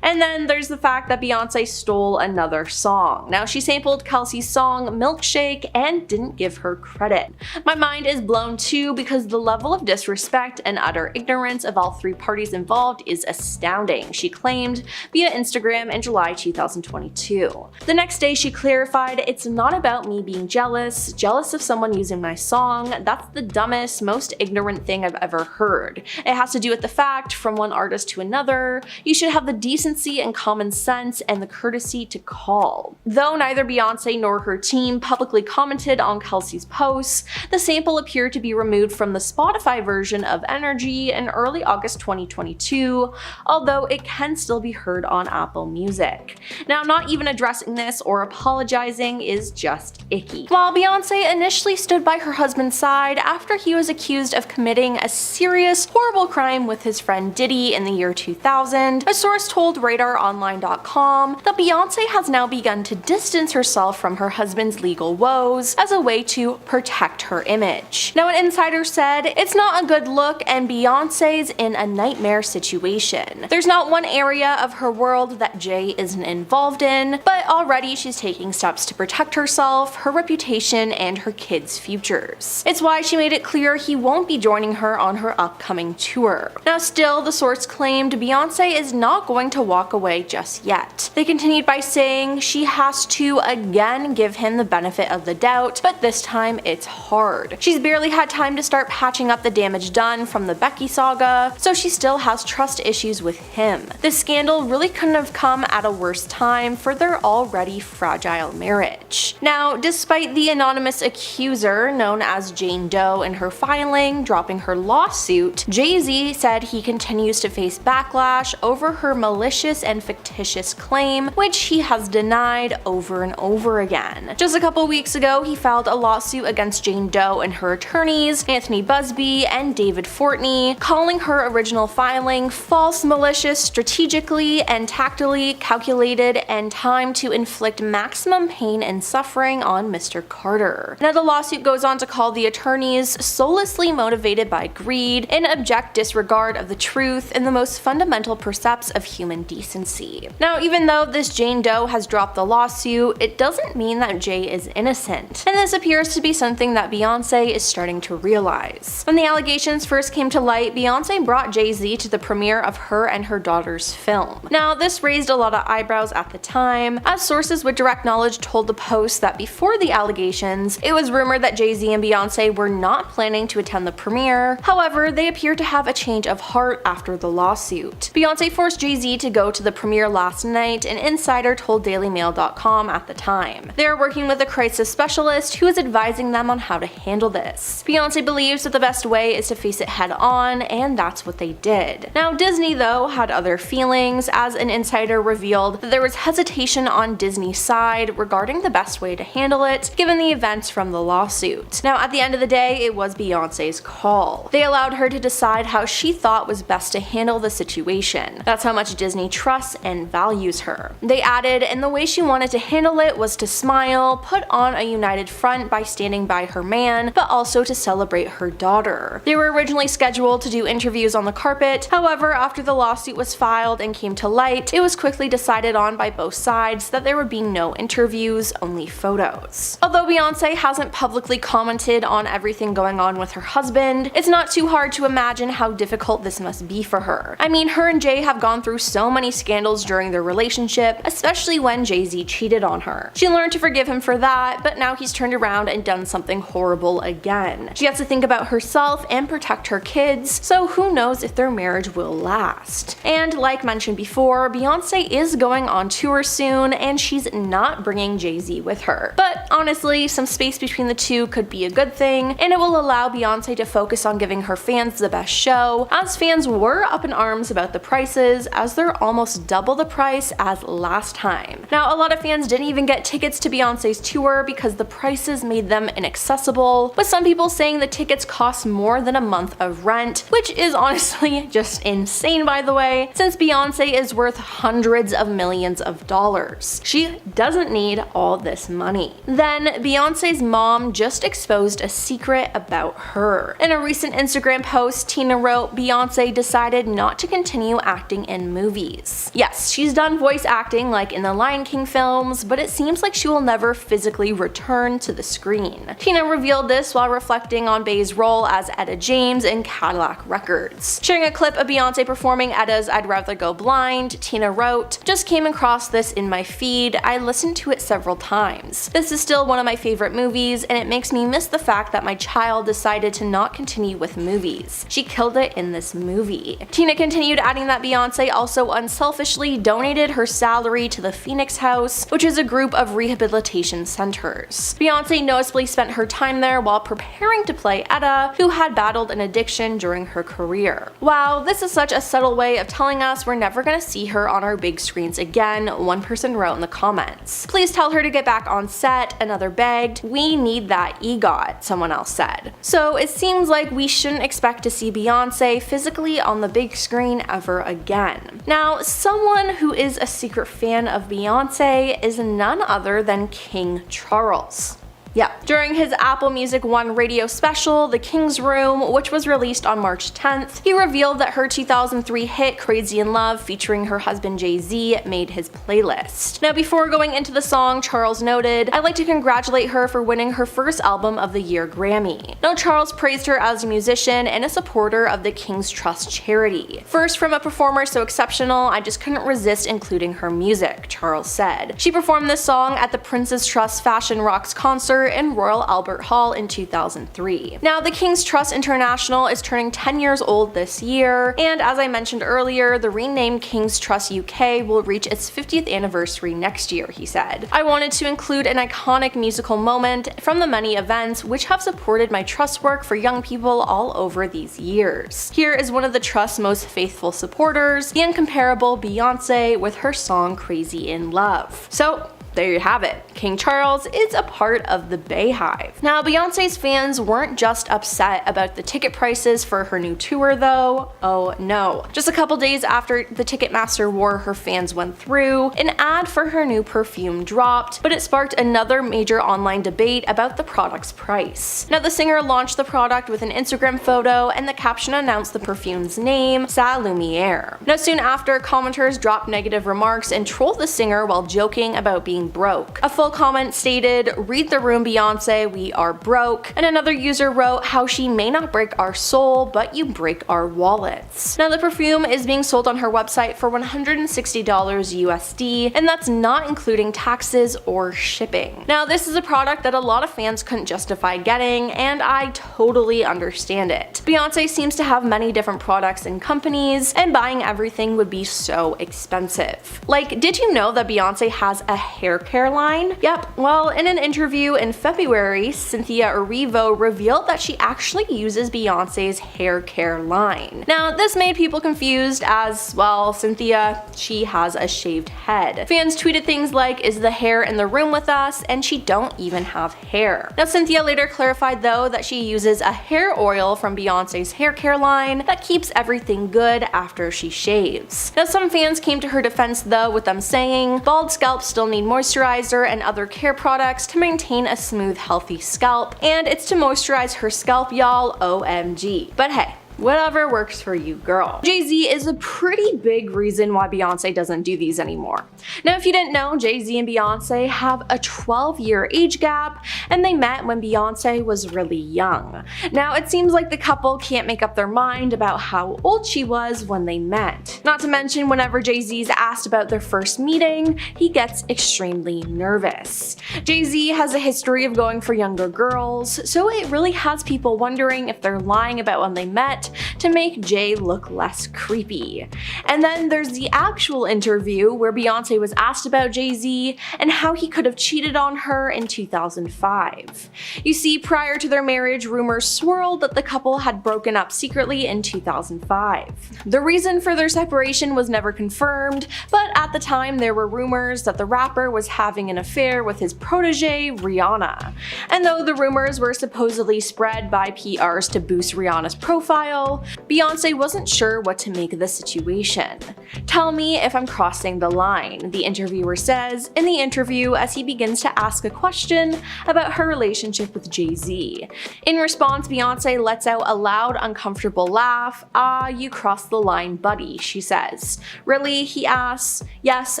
And then there's the fact that Beyonce stole another song. Now she sampled Kelsey's song Milkshake and didn't give her credit. My mind is blown too because the level of disrespect and utter ignorance of all three parties involved is astounding, she claimed via Instagram in July 2022. The next day she clarified, "It's not about me being jealous of someone using my song. That's the dumbest, most ignorant thing I've ever heard. It has to do with the fact, from one artist to another, you should have the decency and common sense and the courtesy to call." Though neither Beyonce nor her team publicly commented on Kelsey's posts, the sample appeared to be removed from the Spotify version of Energy in early August 2022, although it can still be heard on Apple Music. Now, not even addressing this or apologizing is just icky. While Beyonce initially stood by her husband's side after he was accused of committing a serious, horrible crime with his friend Diddy in the year 2000, a source told RadarOnline.com that Beyonce has now begun to distance herself from her husband's legal woes as a way to protect her image. Now, an insider said, "It's not a good look and Beyonce's in a nightmare situation. There's not one area of her world that Jay isn't involved in, but already she's taking steps to protect herself, her reputation, and her kids' futures. It's why she made it clear he won't be joining her on her upcoming tour." Now still, the source claimed Beyonce is not going to walk away just yet. They continued by saying she has to again give him the benefit of the doubt, but this time it's hard. She's barely had time to start patching up the damage done from the Becky saga, so she still has trust issues with him. This scandal really couldn't have come at a worse time for their already fragile marriage. Now, despite the anonymous accuser known as Jane Doe in her filing dropping her lawsuit, Jay-Z said he continues to face backlash over her malicious and fictitious claim, which he has denied over and over again. Just a couple weeks ago, he filed a lawsuit against Jane Doe and her attorneys, Anthony Busby and David Fortney, calling her original filing false, malicious, strategically and tactically calculated, and timed to inflict maximum pain and suffering on Mr. Carter. Now, the lawsuit goes on to call the attorneys soullessly motivated by greed, in abject disregard of the truth and the most fundamental precepts of human decency. Now, even though this Jane Doe has dropped the lawsuit, it doesn't mean that Jay is innocent, and this appears to be something that Beyonce is starting to realize. When the allegations first came to light, Beyonce brought Jay-Z to the premiere of her and her daughter's film. Now, this raised a lot of eyebrows at the time, as sources with direct knowledge told the Post that before the allegations, it was rumored that Jay-Z and Beyonce were not planning to attend the premiere. However, they appear to have a change of heart after the lawsuit. Beyonce forced Jay-Z to go to the premiere last night, an insider told DailyMail.com at the time. They are working with a crisis specialist who is advising them on how to handle this. Beyonce believes that the best way is to face it head on, and that's what they did. Now, Disney, though, had other feelings, as an insider revealed that there was hesitation on Disney's side regarding the best way to handle it, given the events from the lawsuit. Now, at the end of the day, it was Beyonce's call. They allowed her to decide how she thought was best to handle the situation. That's how much Disney trusts and values her. They added, and the way she wanted to handle it was to smile, put on a united front by standing by her man, but also to celebrate her daughter. They were originally scheduled to do interviews on the carpet. However, after the lawsuit was filed and came to light, it was quickly decided on by both sides that there would be no interviews, only photos. Although Beyonce hasn't publicly commented on everything going on with her husband, it's not too hard to imagine how difficult this must be for her. I mean, her and Jay have gone through so so many scandals during their relationship, especially when Jay-Z cheated on her. She learned to forgive him for that, but now he's turned around and done something horrible again. She has to think about herself and protect her kids, so who knows if their marriage will last. And like mentioned before, Beyonce is going on tour soon, and she's not bringing Jay-Z with her. But honestly, some space between the two could be a good thing, and it will allow Beyonce to focus on giving her fans the best show, as fans were up in arms about the prices, as they're almost double the price as last time. Now, a lot of fans didn't even get tickets to Beyonce's tour because the prices made them inaccessible, with some people saying the tickets cost more than a month of rent, which is honestly just insane, by the way, since Beyonce is worth hundreds of millions of dollars. She doesn't need all this money. Then Beyonce's mom just exposed a secret about her. In a recent Instagram post, Tina wrote, "Beyonce decided not to continue acting in movies." Yes, she's done voice acting like in the Lion King films, but it seems like she will never physically return to the screen. Tina revealed this while reflecting on Bey's role as Etta James in Cadillac Records. Sharing a clip of Beyonce performing Etta's I'd Rather Go Blind, Tina wrote, "Just came across this in my feed. I listened to it several times. This is still one of my favorite movies, and it makes me miss the fact that my child decided to not continue with movies. She killed it in this movie." Tina continued, adding that Beyonce also unselfishly donated her salary to the Phoenix House, which is a group of rehabilitation centers. Beyonce noticeably spent her time there while preparing to play Etta, who had battled an addiction during her career. "Wow, this is such a subtle way of telling us we're never gonna see her on our big screens again," one person wrote in the comments. "Please tell her to get back on set," another begged. "We need that EGOT," someone else said. So it seems like we shouldn't expect to see Beyonce physically on the big screen ever again. Now, someone who is a secret fan of Beyonce is none other than King Charles. Yeah. During his Apple Music One radio special, The King's Room, which was released on March 10th, he revealed that her 2003 hit Crazy in Love featuring her husband Jay-Z made his playlist. Now, before going into the song, Charles noted, "I'd like to congratulate her for winning her first Album of the Year Grammy." Now, Charles praised her as a musician and a supporter of the King's Trust charity. "First, from a performer so exceptional, I just couldn't resist including her music," Charles said. She performed this song at the Prince's Trust Fashion Rocks concert in Royal Albert Hall in 2003. Now, the King's Trust International is turning 10 years old this year, and as I mentioned earlier, the renamed King's Trust UK will reach its 50th anniversary next year, he said. "I wanted to include an iconic musical moment from the many events which have supported my trust work for young people all over these years. Here is one of the Trust's most faithful supporters, the incomparable Beyonce, with her song Crazy in Love." So, there you have it. King Charles is a part of the Beyhive. Now, Beyonce's fans weren't just upset about the ticket prices for her new tour though. Oh no. Just a couple days after the Ticketmaster war her fans went through, an ad for her new perfume dropped, but it sparked another major online debate about the product's price. Now, the singer launched the product with an Instagram photo, and the caption announced the perfume's name, Sa Lumiere. Now, soon after, commenters dropped negative remarks and trolled the singer while joking about being broke. A full comment stated, "Read the room, Beyonce, we are broke," and another user wrote how she may not break our soul, but you break our wallets. Now, the perfume is being sold on her website for $160 USD, and that's not including taxes or shipping. Now, this is a product that a lot of fans couldn't justify getting, and I totally understand it. Beyonce seems to have many different products and companies, and buying everything would be so expensive. Like, did you know that Beyonce has a hair care line? Yep, well, in an interview in February, Cynthia Erivo revealed that she actually uses Beyonce's hair care line. Now, this made people confused as, well, Cynthia, she has a shaved head. Fans tweeted things like, "Is the hair in the room with us?" and "She don't even have hair." Now, Cynthia later clarified though that she uses a hair oil from Beyonce's hair care line that keeps everything good after she shaves. Now, some fans came to her defense though, with them saying, "Bald scalps still need moisturizer and other care products to maintain a smooth, healthy scalp, and it's to moisturize her scalp, y'all, OMG." But hey, Whatever works for you, girl. Jay-Z is a pretty big reason why Beyonce doesn't do these anymore. Now, if you didn't know, Jay-Z and Beyonce have a 12-year age gap, and they met when Beyonce was really young. Now, it seems like the couple can't make up their mind about how old she was when they met. Not to mention, whenever Jay-Z is asked about their first meeting, he gets extremely nervous. Jay-Z has a history of going for younger girls, so it really has people wondering if they're lying about when they met to make Jay look less creepy. And then there's the actual interview where Beyonce was asked about Jay-Z and how he could have cheated on her in 2005. You see, prior to their marriage, rumors swirled that the couple had broken up secretly in 2005. The reason for their separation was never confirmed, but at the time there were rumors that the rapper was having an affair with his protege, Rihanna. And though the rumors were supposedly spread by PRs to boost Rihanna's profile, Beyonce wasn't sure what to make of the situation. "Tell me if I'm crossing the line," the interviewer says in the interview as he begins to ask a question about her relationship with Jay-Z. In response, Beyonce lets out a loud, uncomfortable laugh. "Ah, you crossed the line, buddy," she says. "Really?" he asks. "Yes,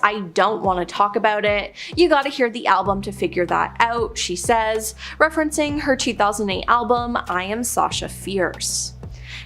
I don't want to talk about it. You gotta hear the album to figure that out," she says, referencing her 2008 album, I Am Sasha Fierce.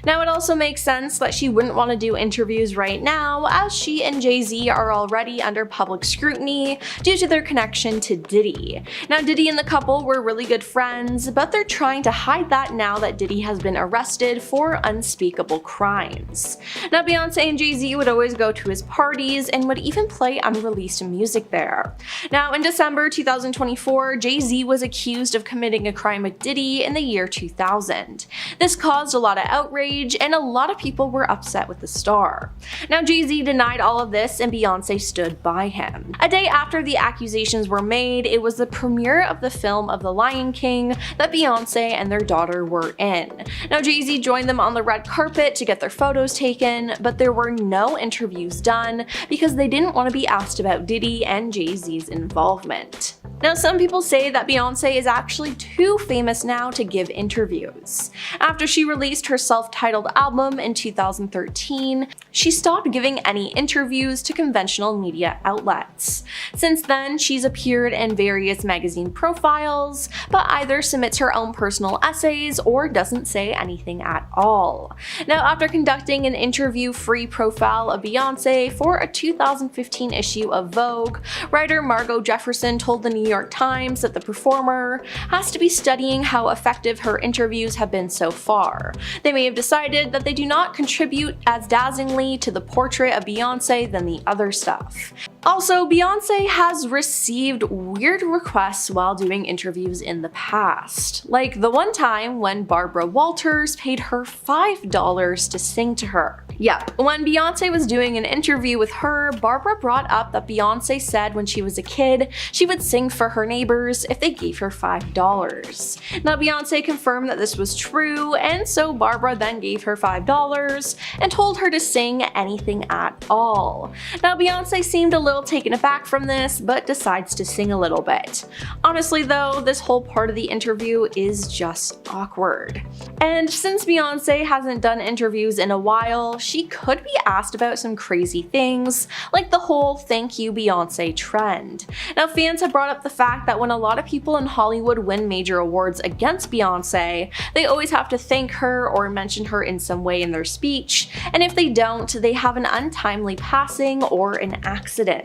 Now, it also makes sense that she wouldn't want to do interviews right now, as she and Jay-Z are already under public scrutiny due to their connection to Diddy. Now, Diddy and the couple were really good friends, but they're trying to hide that now that Diddy has been arrested for unspeakable crimes. Now, Beyonce and Jay-Z would always go to his parties and would even play unreleased music there. Now, in December 2024, Jay-Z was accused of committing a crime with Diddy in the year 2000. This caused a lot of outrage, and a lot of people were upset with the star. Now, Jay-Z denied all of this and Beyonce stood by him. A day after the accusations were made, it was the premiere of the film of The Lion King that Beyonce and their daughter were in. Now, Jay-Z joined them on the red carpet to get their photos taken, but there were no interviews done because they didn't want to be asked about Diddy and Jay-Z's involvement. Now, some people say that Beyonce is actually too famous now to give interviews. After she released her self-titled album in 2013, she stopped giving any interviews to conventional media outlets. Since then, she's appeared in various magazine profiles, but either submits her own personal essays or doesn't say anything at all. Now, after conducting an interview-free profile of Beyonce for a 2015 issue of Vogue, writer Margot Jefferson told the New York Times that the performer has to be studying how effective her interviews have been so far. They may have decided that they do not contribute as dazzlingly to the portrait of Beyonce than the other stuff. Also, Beyonce has received weird requests while doing interviews in the past. Like the one time when Barbara Walters paid her $5 to sing to her. Yep, when Beyonce was doing an interview with her, Barbara brought up that Beyonce said when she was a kid, she would sing for her neighbors if they gave her $5. Now, Beyonce confirmed that this was true, and so Barbara then gave her $5 and told her to sing anything at all. Now, Beyonce seemed a little taken aback from this, but decides to sing a little bit. Honestly though, this whole part of the interview is just awkward. And since Beyonce hasn't done interviews in a while, she could be asked about some crazy things, like the whole "thank you Beyonce" trend. Now, fans have brought up the fact that when a lot of people in Hollywood win major awards against Beyonce, they always have to thank her or mention her in some way in their speech, and if they don't, they have an untimely passing or an accident.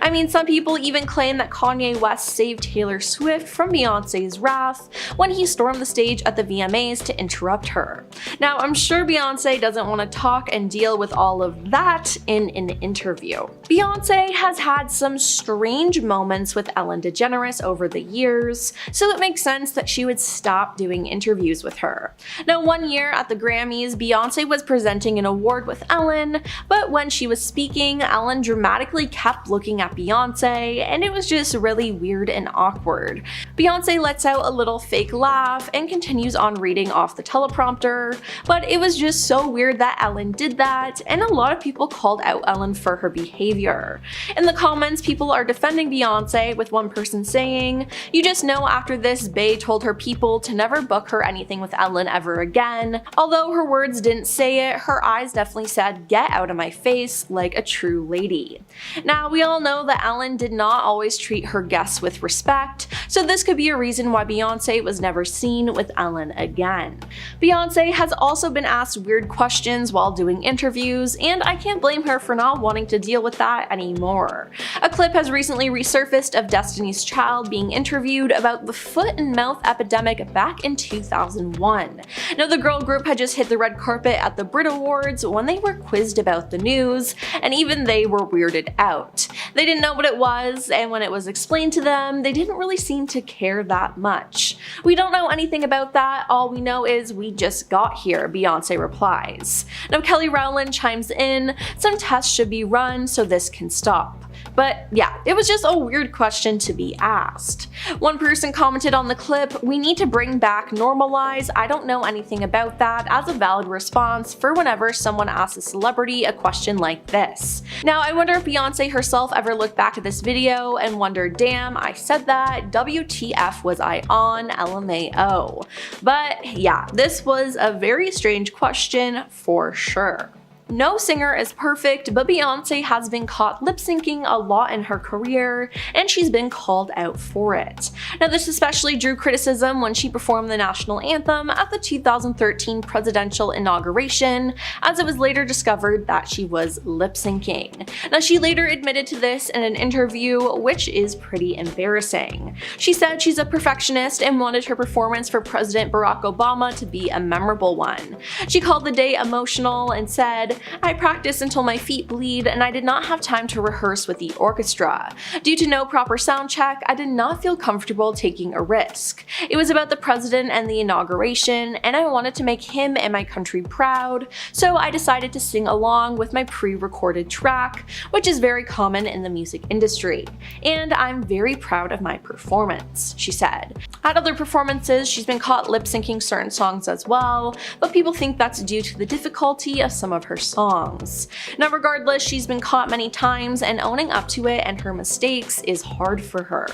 I mean, some people even claim that Kanye West saved Taylor Swift from Beyonce's wrath when he stormed the stage at the VMAs to interrupt her. Now, I'm sure Beyonce doesn't want to talk and deal with all of that in an interview. Beyonce has had some strange moments with Ellen DeGeneres over the years, so it makes sense that she would stop doing interviews with her. Now, one year at the Grammys, Beyonce was presenting an award with Ellen, but when she was speaking, Ellen dramatically kept looking at Beyonce, and it was just really weird and awkward. Beyonce lets out a little fake laugh and continues on reading off the teleprompter, but it was just so weird that Ellen did that, and a lot of people called out Ellen for her behavior. In the comments, people are defending Beyonce, with one person saying, "You just know after this, Bey told her people to never book her anything with Ellen ever again." Although her words didn't say it, her eyes definitely said, "Get out of my face," like a true lady. Now, we all know that Ellen did not always treat her guests with respect, so this could be a reason why Beyonce was never seen with Ellen again. Beyonce has also been asked weird questions while doing interviews, and I can't blame her for not wanting to deal with that anymore. A clip has recently resurfaced of Destiny's Child being interviewed about the foot and mouth epidemic back in 2001. Now, the girl group had just hit the red carpet at the Brit Awards when they were quizzed about the news, and even they were weirded out. They didn't know what it was, and when it was explained to them, they didn't really seem to care that much. "We don't know anything about that, all we know is we just got here," Beyonce replies. Now, Kelly Rowland chimes in, "Some tests should be run so this can stop." But yeah, it was just a weird question to be asked. One person commented on the clip, "We need to bring back normalize I don't know anything about that as a valid response for whenever someone asks a celebrity a question like this." Now, I wonder if Beyonce herself ever looked back at this video and wondered, "Damn, I said that, WTF was I on, LMAO." But yeah, this was a very strange question for sure. No singer is perfect, but Beyonce has been caught lip-syncing a lot in her career, and she's been called out for it. Now, this especially drew criticism when she performed the national anthem at the 2013 presidential inauguration, as it was later discovered that she was lip-syncing. Now, she later admitted to this in an interview, which is pretty embarrassing. She said she's a perfectionist and wanted her performance for President Barack Obama to be a memorable one. She called the day emotional and said, "I practiced until my feet bleed and I did not have time to rehearse with the orchestra. Due to no proper sound check, I did not feel comfortable taking a risk. It was about the president and the inauguration, and I wanted to make him and my country proud, so I decided to sing along with my pre-recorded track, which is very common in the music industry. And I'm very proud of my performance," she said. At other performances, she's been caught lip-syncing certain songs as well, but people think that's due to the difficulty of some of her songs. Now, regardless, she's been caught many times, and owning up to it and her mistakes is hard for her.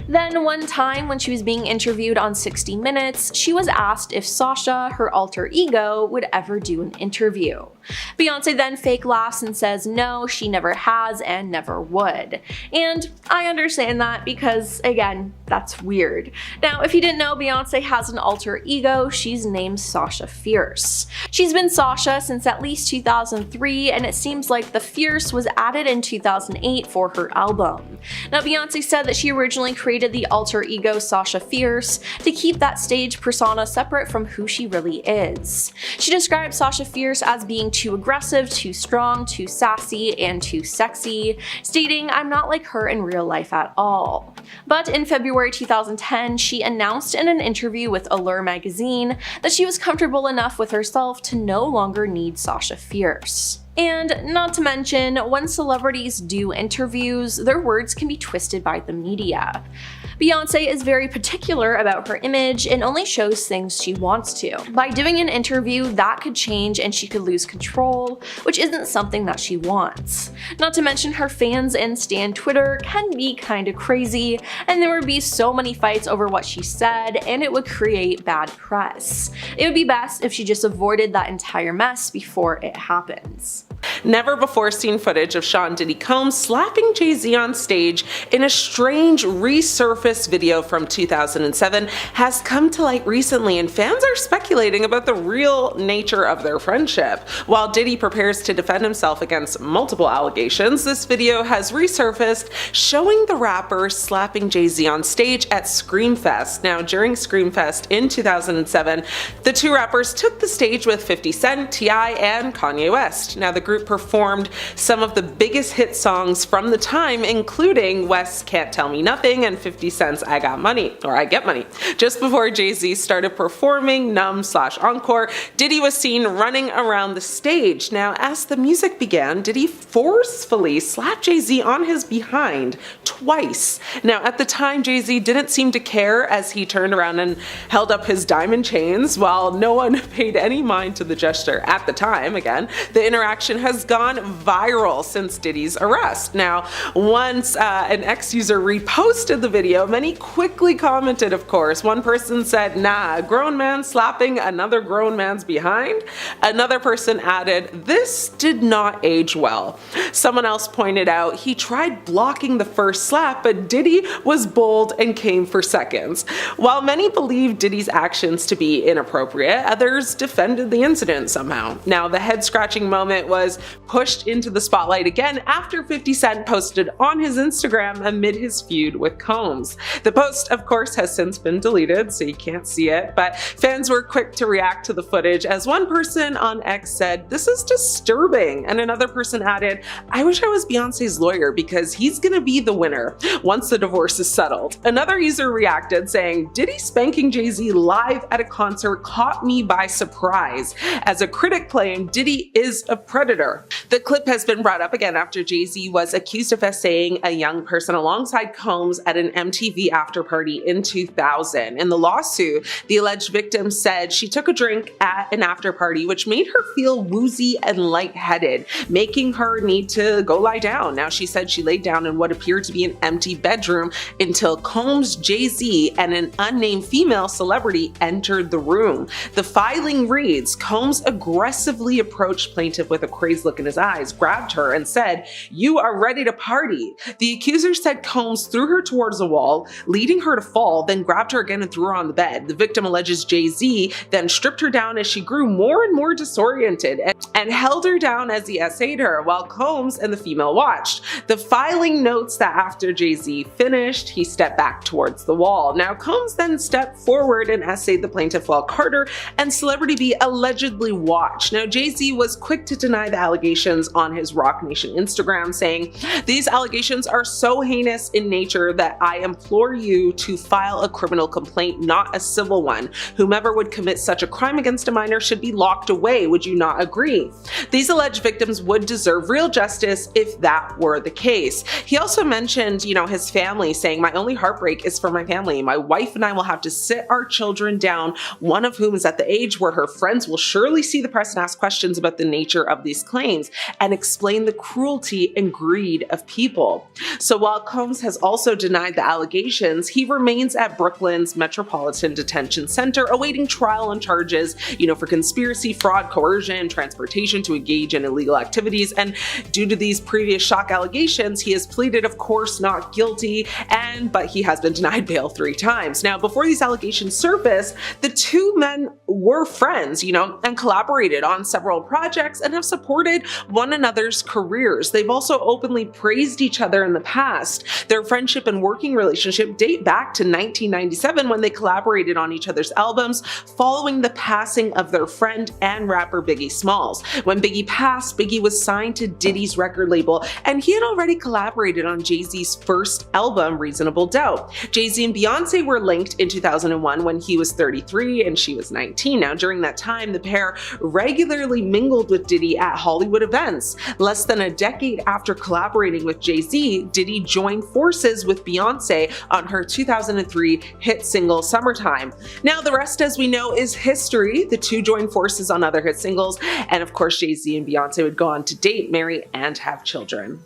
Then one time when she was being interviewed on 60 Minutes, she was asked if Sasha, her alter ego, would ever do an interview. Beyonce then fake laughs and says no, she never has and never would. And I understand that because, again, that's weird. Now, if you didn't know, Beyonce has an alter ego. She's named Sasha Fierce. She's been Sasha since at least 2003, and it seems like the Fierce was added in 2008 for her album. Now, Beyonce said that she originally created the alter ego Sasha Fierce to keep that stage persona separate from who she really is. She described Sasha Fierce as being too aggressive, too strong, too sassy, and too sexy, stating, "I'm not like her in real life at all." But in February 2010, she announced in an interview with Allure magazine that she was comfortable enough with herself to no longer need Sasha Fierce. And not to mention, when celebrities do interviews, their words can be twisted by the media. Beyonce is very particular about her image and only shows things she wants to. By doing an interview, that could change and she could lose control, which isn't something that she wants. Not to mention, her fans and stan Twitter can be kinda crazy, and there would be so many fights over what she said, and it would create bad press. It would be best if she just avoided that entire mess before it happens. Never before seen footage of Sean Diddy Combs slapping Jay-Z on stage in a strange resurfaced video from 2007 has come to light recently, and fans are speculating about the real nature of their friendship. While Diddy prepares to defend himself against multiple allegations, this video has resurfaced showing the rapper slapping Jay-Z on stage at Screamfest. Now, during Screamfest in 2007, the two rappers took the stage with 50 Cent, T.I., and Kanye West. Now, the group performed some of the biggest hit songs from the time, including West's Can't Tell Me Nothing and 50 Cent's I Got Money, or I Get Money. Just before Jay-Z started performing Numb/Encore, Diddy was seen running around the stage. Now, as the music began, Diddy forcefully slapped Jay-Z on his behind twice. Now, at the time, Jay-Z didn't seem to care as he turned around and held up his diamond chains. While no one paid any mind to the gesture at the time, again, the interaction has gone viral since Diddy's arrest. Now, once an ex-user reposted the video, many quickly commented, of course. One person said, "Nah, a grown man slapping another grown man's behind." Another person added, "This did not age well." Someone else pointed out, "He tried blocking the first slap, but Diddy was bold and came for seconds." While many believe Diddy's actions to be inappropriate, others defended the incident somehow. Now, the head-scratching moment was pushed into the spotlight again after 50 Cent posted on his Instagram amid his feud with Combs. The post, of course, has since been deleted, so you can't see it, but fans were quick to react to the footage as one person on X said, "This is disturbing," and another person added, "I wish I was Beyonce's lawyer because he's gonna be the winner once the divorce is settled." Another user reacted saying, "Diddy spanking Jay-Z live at a concert caught me by surprise." As a critic claimed, Diddy is a predator. The clip has been brought up again after Jay-Z was accused of essaying a young person alongside Combs at an MTV afterparty in 2000. In the lawsuit, the alleged victim said she took a drink at an afterparty which made her feel woozy and lightheaded, making her need to go lie down. Now, she said she laid down in what appeared to be an empty bedroom until Combs, Jay-Z, and an unnamed female celebrity entered the room. The filing reads, Combs aggressively approached plaintiff with a crazed look in his eyes, grabbed her, and said, "You are ready to party." The accuser said Combs threw her towards a wall, leading her to fall, then grabbed her again and threw her on the bed. The victim alleges Jay-Z then stripped her down as she grew more and more disoriented and held her down as he essayed her while Combs and the female watched. The filing notes that after Jay-Z finished, he stepped back towards the wall. Now, Combs then stepped forward and essayed the plaintiff while Carter and Celebrity B allegedly watched. Now, Jay-Z was quick to deny the allegations on his Rock Nation Instagram, saying, "These allegations are so heinous in nature that I implore you to file a criminal complaint, not a civil one. Whomever would commit such a crime against a minor should be locked away. Would you not agree? These alleged victims would deserve real justice if that were the case." He also mentioned, his family, saying, "My only heartbreak is for my family. My wife and I will have to sit our children down, one of whom is at the age where her friends will surely see the press and ask questions about the nature of these claims and explain the cruelty and greed of people." So while Combs has also denied the allegations, he remains at Brooklyn's Metropolitan Detention Center awaiting trial on charges, for conspiracy, fraud, coercion, transportation to engage in illegal activities. And due to these previous shock allegations, he has pleaded, of course, not guilty, but he has been denied bail 3 times. Now, before these allegations surfaced, the two men were friends, and collaborated on several projects and have supported one another's careers. They've also openly praised each other in the past. Their friendship and working relationship date back to 1997 when they collaborated on each other's albums following the passing of their friend and rapper Biggie Smalls. When Biggie passed, Biggie was signed to Diddy's record label, and he had already collaborated on Jay-Z's first album, Reasonable Doubt. Jay-Z and Beyonce were linked in 2001 when he was 33 and she was 19. Now, during that time, the pair regularly mingled with Diddy at Hollywood events. Less than a decade after collaborating with Jay-Z, Diddy joined forces with Beyonce on her 2003 hit single Summertime. Now, the rest, as we know, is history. The two joined forces on other hit singles, and of course, Jay-Z and Beyonce would go on to date, marry, and have children.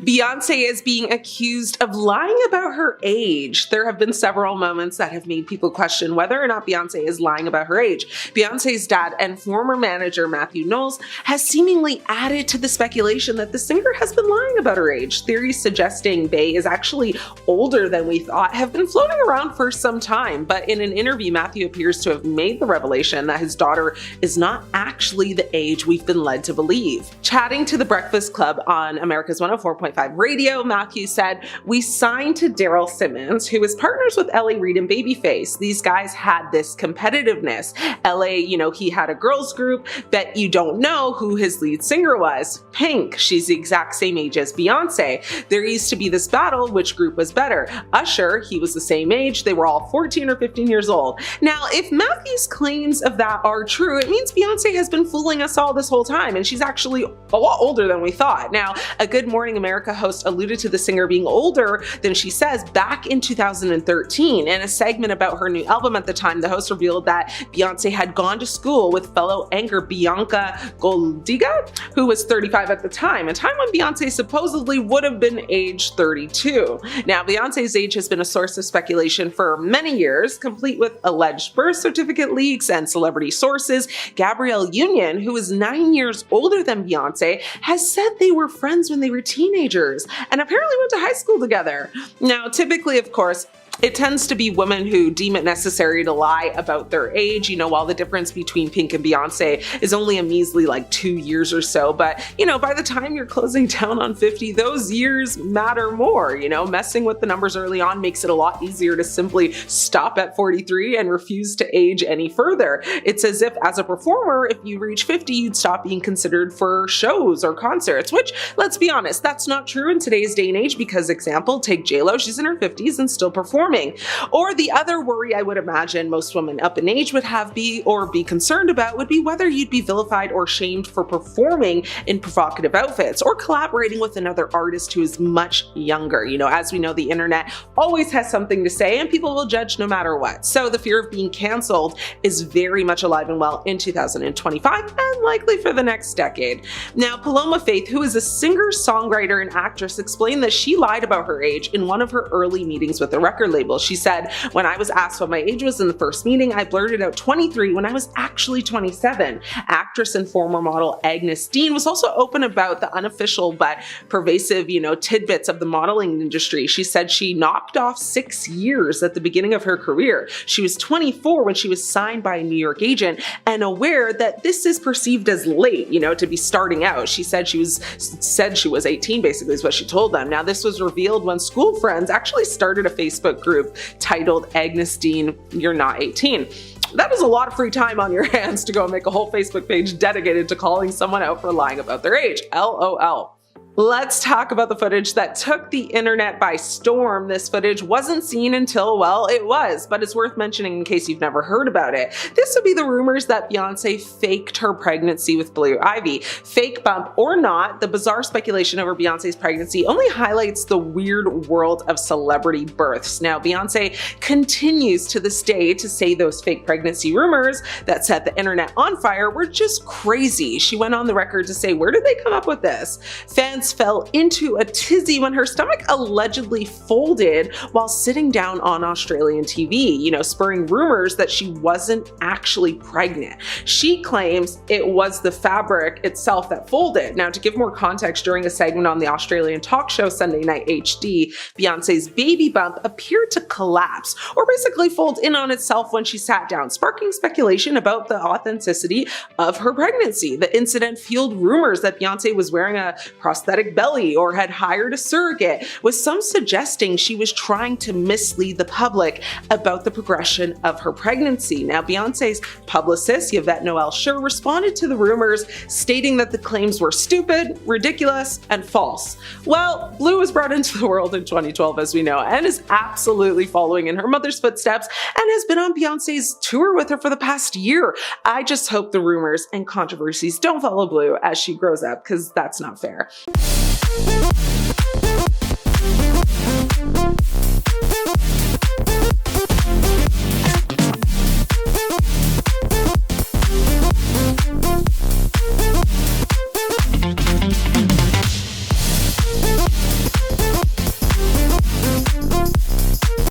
Beyonce is being accused of lying about her age. There have been several moments that have made people question whether or not Beyonce is lying about her age. Beyonce's dad and former manager Matthew Knowles has seemingly added to the speculation that the singer has been lying about her age. Theories suggesting Bey is actually older than we thought have been floating around for some time, but in an interview, Matthew appears to have made the revelation that his daughter is not actually the age we've been led to believe. Chatting to The Breakfast Club on America's 104.5 radio, Matthew said, "We signed to Daryl Simmons, who is partners with L.A. Reid and Babyface. These guys had this competitiveness. L.A., he had a girls group. Bet you don't know who his lead singer was. Pink. She's the exact same age as Beyonce. There used to be this battle, which group was better. Usher, he was the same age. They were all 14 or 15 years old." Now, if Matthew's claims of that are true, it means Beyonce has been fooling us all this whole time, and she's actually a lot older than we thought. Now, a Good Morning Morning America host alluded to the singer being older than she says back in 2013. In a segment about her new album at the time, the host revealed that Beyonce had gone to school with fellow anchor Bianca Goldiga, who was 35 at the time, a time when Beyonce supposedly would have been age 32. Now, Beyonce's age has been a source of speculation for many years, complete with alleged birth certificate leaks and celebrity sources. Gabrielle Union, who is 9 years older than Beyonce, has said they were friends when they were teenagers and apparently went to high school together. Now, typically, of course, it tends to be women who deem it necessary to lie about their age, while the difference between Pink and Beyonce is only a measly 2 years or so. But, by the time you're closing down on 50, those years matter more. Messing with the numbers early on makes it a lot easier to simply stop at 43 and refuse to age any further. It's as if, as a performer, if you reach 50, you'd stop being considered for shows or concerts, which, let's be honest, that's not true in today's day and age because, example, take J-Lo, she's in her 50s and still performing. Or the other worry I would imagine most women up in age would have be concerned about would be whether you'd be vilified or shamed for performing in provocative outfits or collaborating with another artist who is much younger. As we know, the internet always has something to say and people will judge no matter what. So the fear of being canceled is very much alive and well in 2025 and likely for the next decade. Now, Paloma Faith, who is a singer, songwriter, and actress, explained that she lied about her age in one of her early meetings with the record label. She said, "When I was asked what my age was in the first meeting, I blurted out 23 when I was actually 27. Actress and former model Agnes Dean was also open about the unofficial but pervasive, tidbits of the modeling industry. She said she knocked off 6 years at the beginning of her career. She was 24 when she was signed by a New York agent and aware that this is perceived as late, to be starting out. She said she was 18, basically, is what she told them. Now, this was revealed when school friends actually started a Facebook group titled Agnes Dean, You're Not 18. That is a lot of free time on your hands to go and make a whole Facebook page dedicated to calling someone out for lying about their age. LOL. Let's talk about the footage that took the internet by storm. This footage wasn't seen until, well, it was, but it's worth mentioning in case you've never heard about it. This would be the rumors that Beyonce faked her pregnancy with Blue Ivy. Fake bump or not, the bizarre speculation over Beyonce's pregnancy only highlights the weird world of celebrity births. Now, Beyonce continues to this day to say those fake pregnancy rumors that set the internet on fire were just crazy. She went on the record to say, "Where did they come up with this?" Fans fell into a tizzy when her stomach allegedly folded while sitting down on Australian TV, spurring rumors that she wasn't actually pregnant. She claims it was the fabric itself that folded. Now, to give more context, during a segment on the Australian talk show Sunday Night HD, Beyonce's baby bump appeared to collapse or basically fold in on itself when she sat down, sparking speculation about the authenticity of her pregnancy. The incident fueled rumors that Beyonce was wearing a prosthetic belly or had hired a surrogate, with some suggesting she was trying to mislead the public about the progression of her pregnancy. Now, Beyonce's publicist, Yvette Noel Schur, responded to the rumors, stating that the claims were stupid, ridiculous, and false. Well, Blue was brought into the world in 2012, as we know, and is absolutely following in her mother's footsteps and has been on Beyonce's tour with her for the past year. I just hope the rumors and controversies don't follow Blue as she grows up, because that's not fair.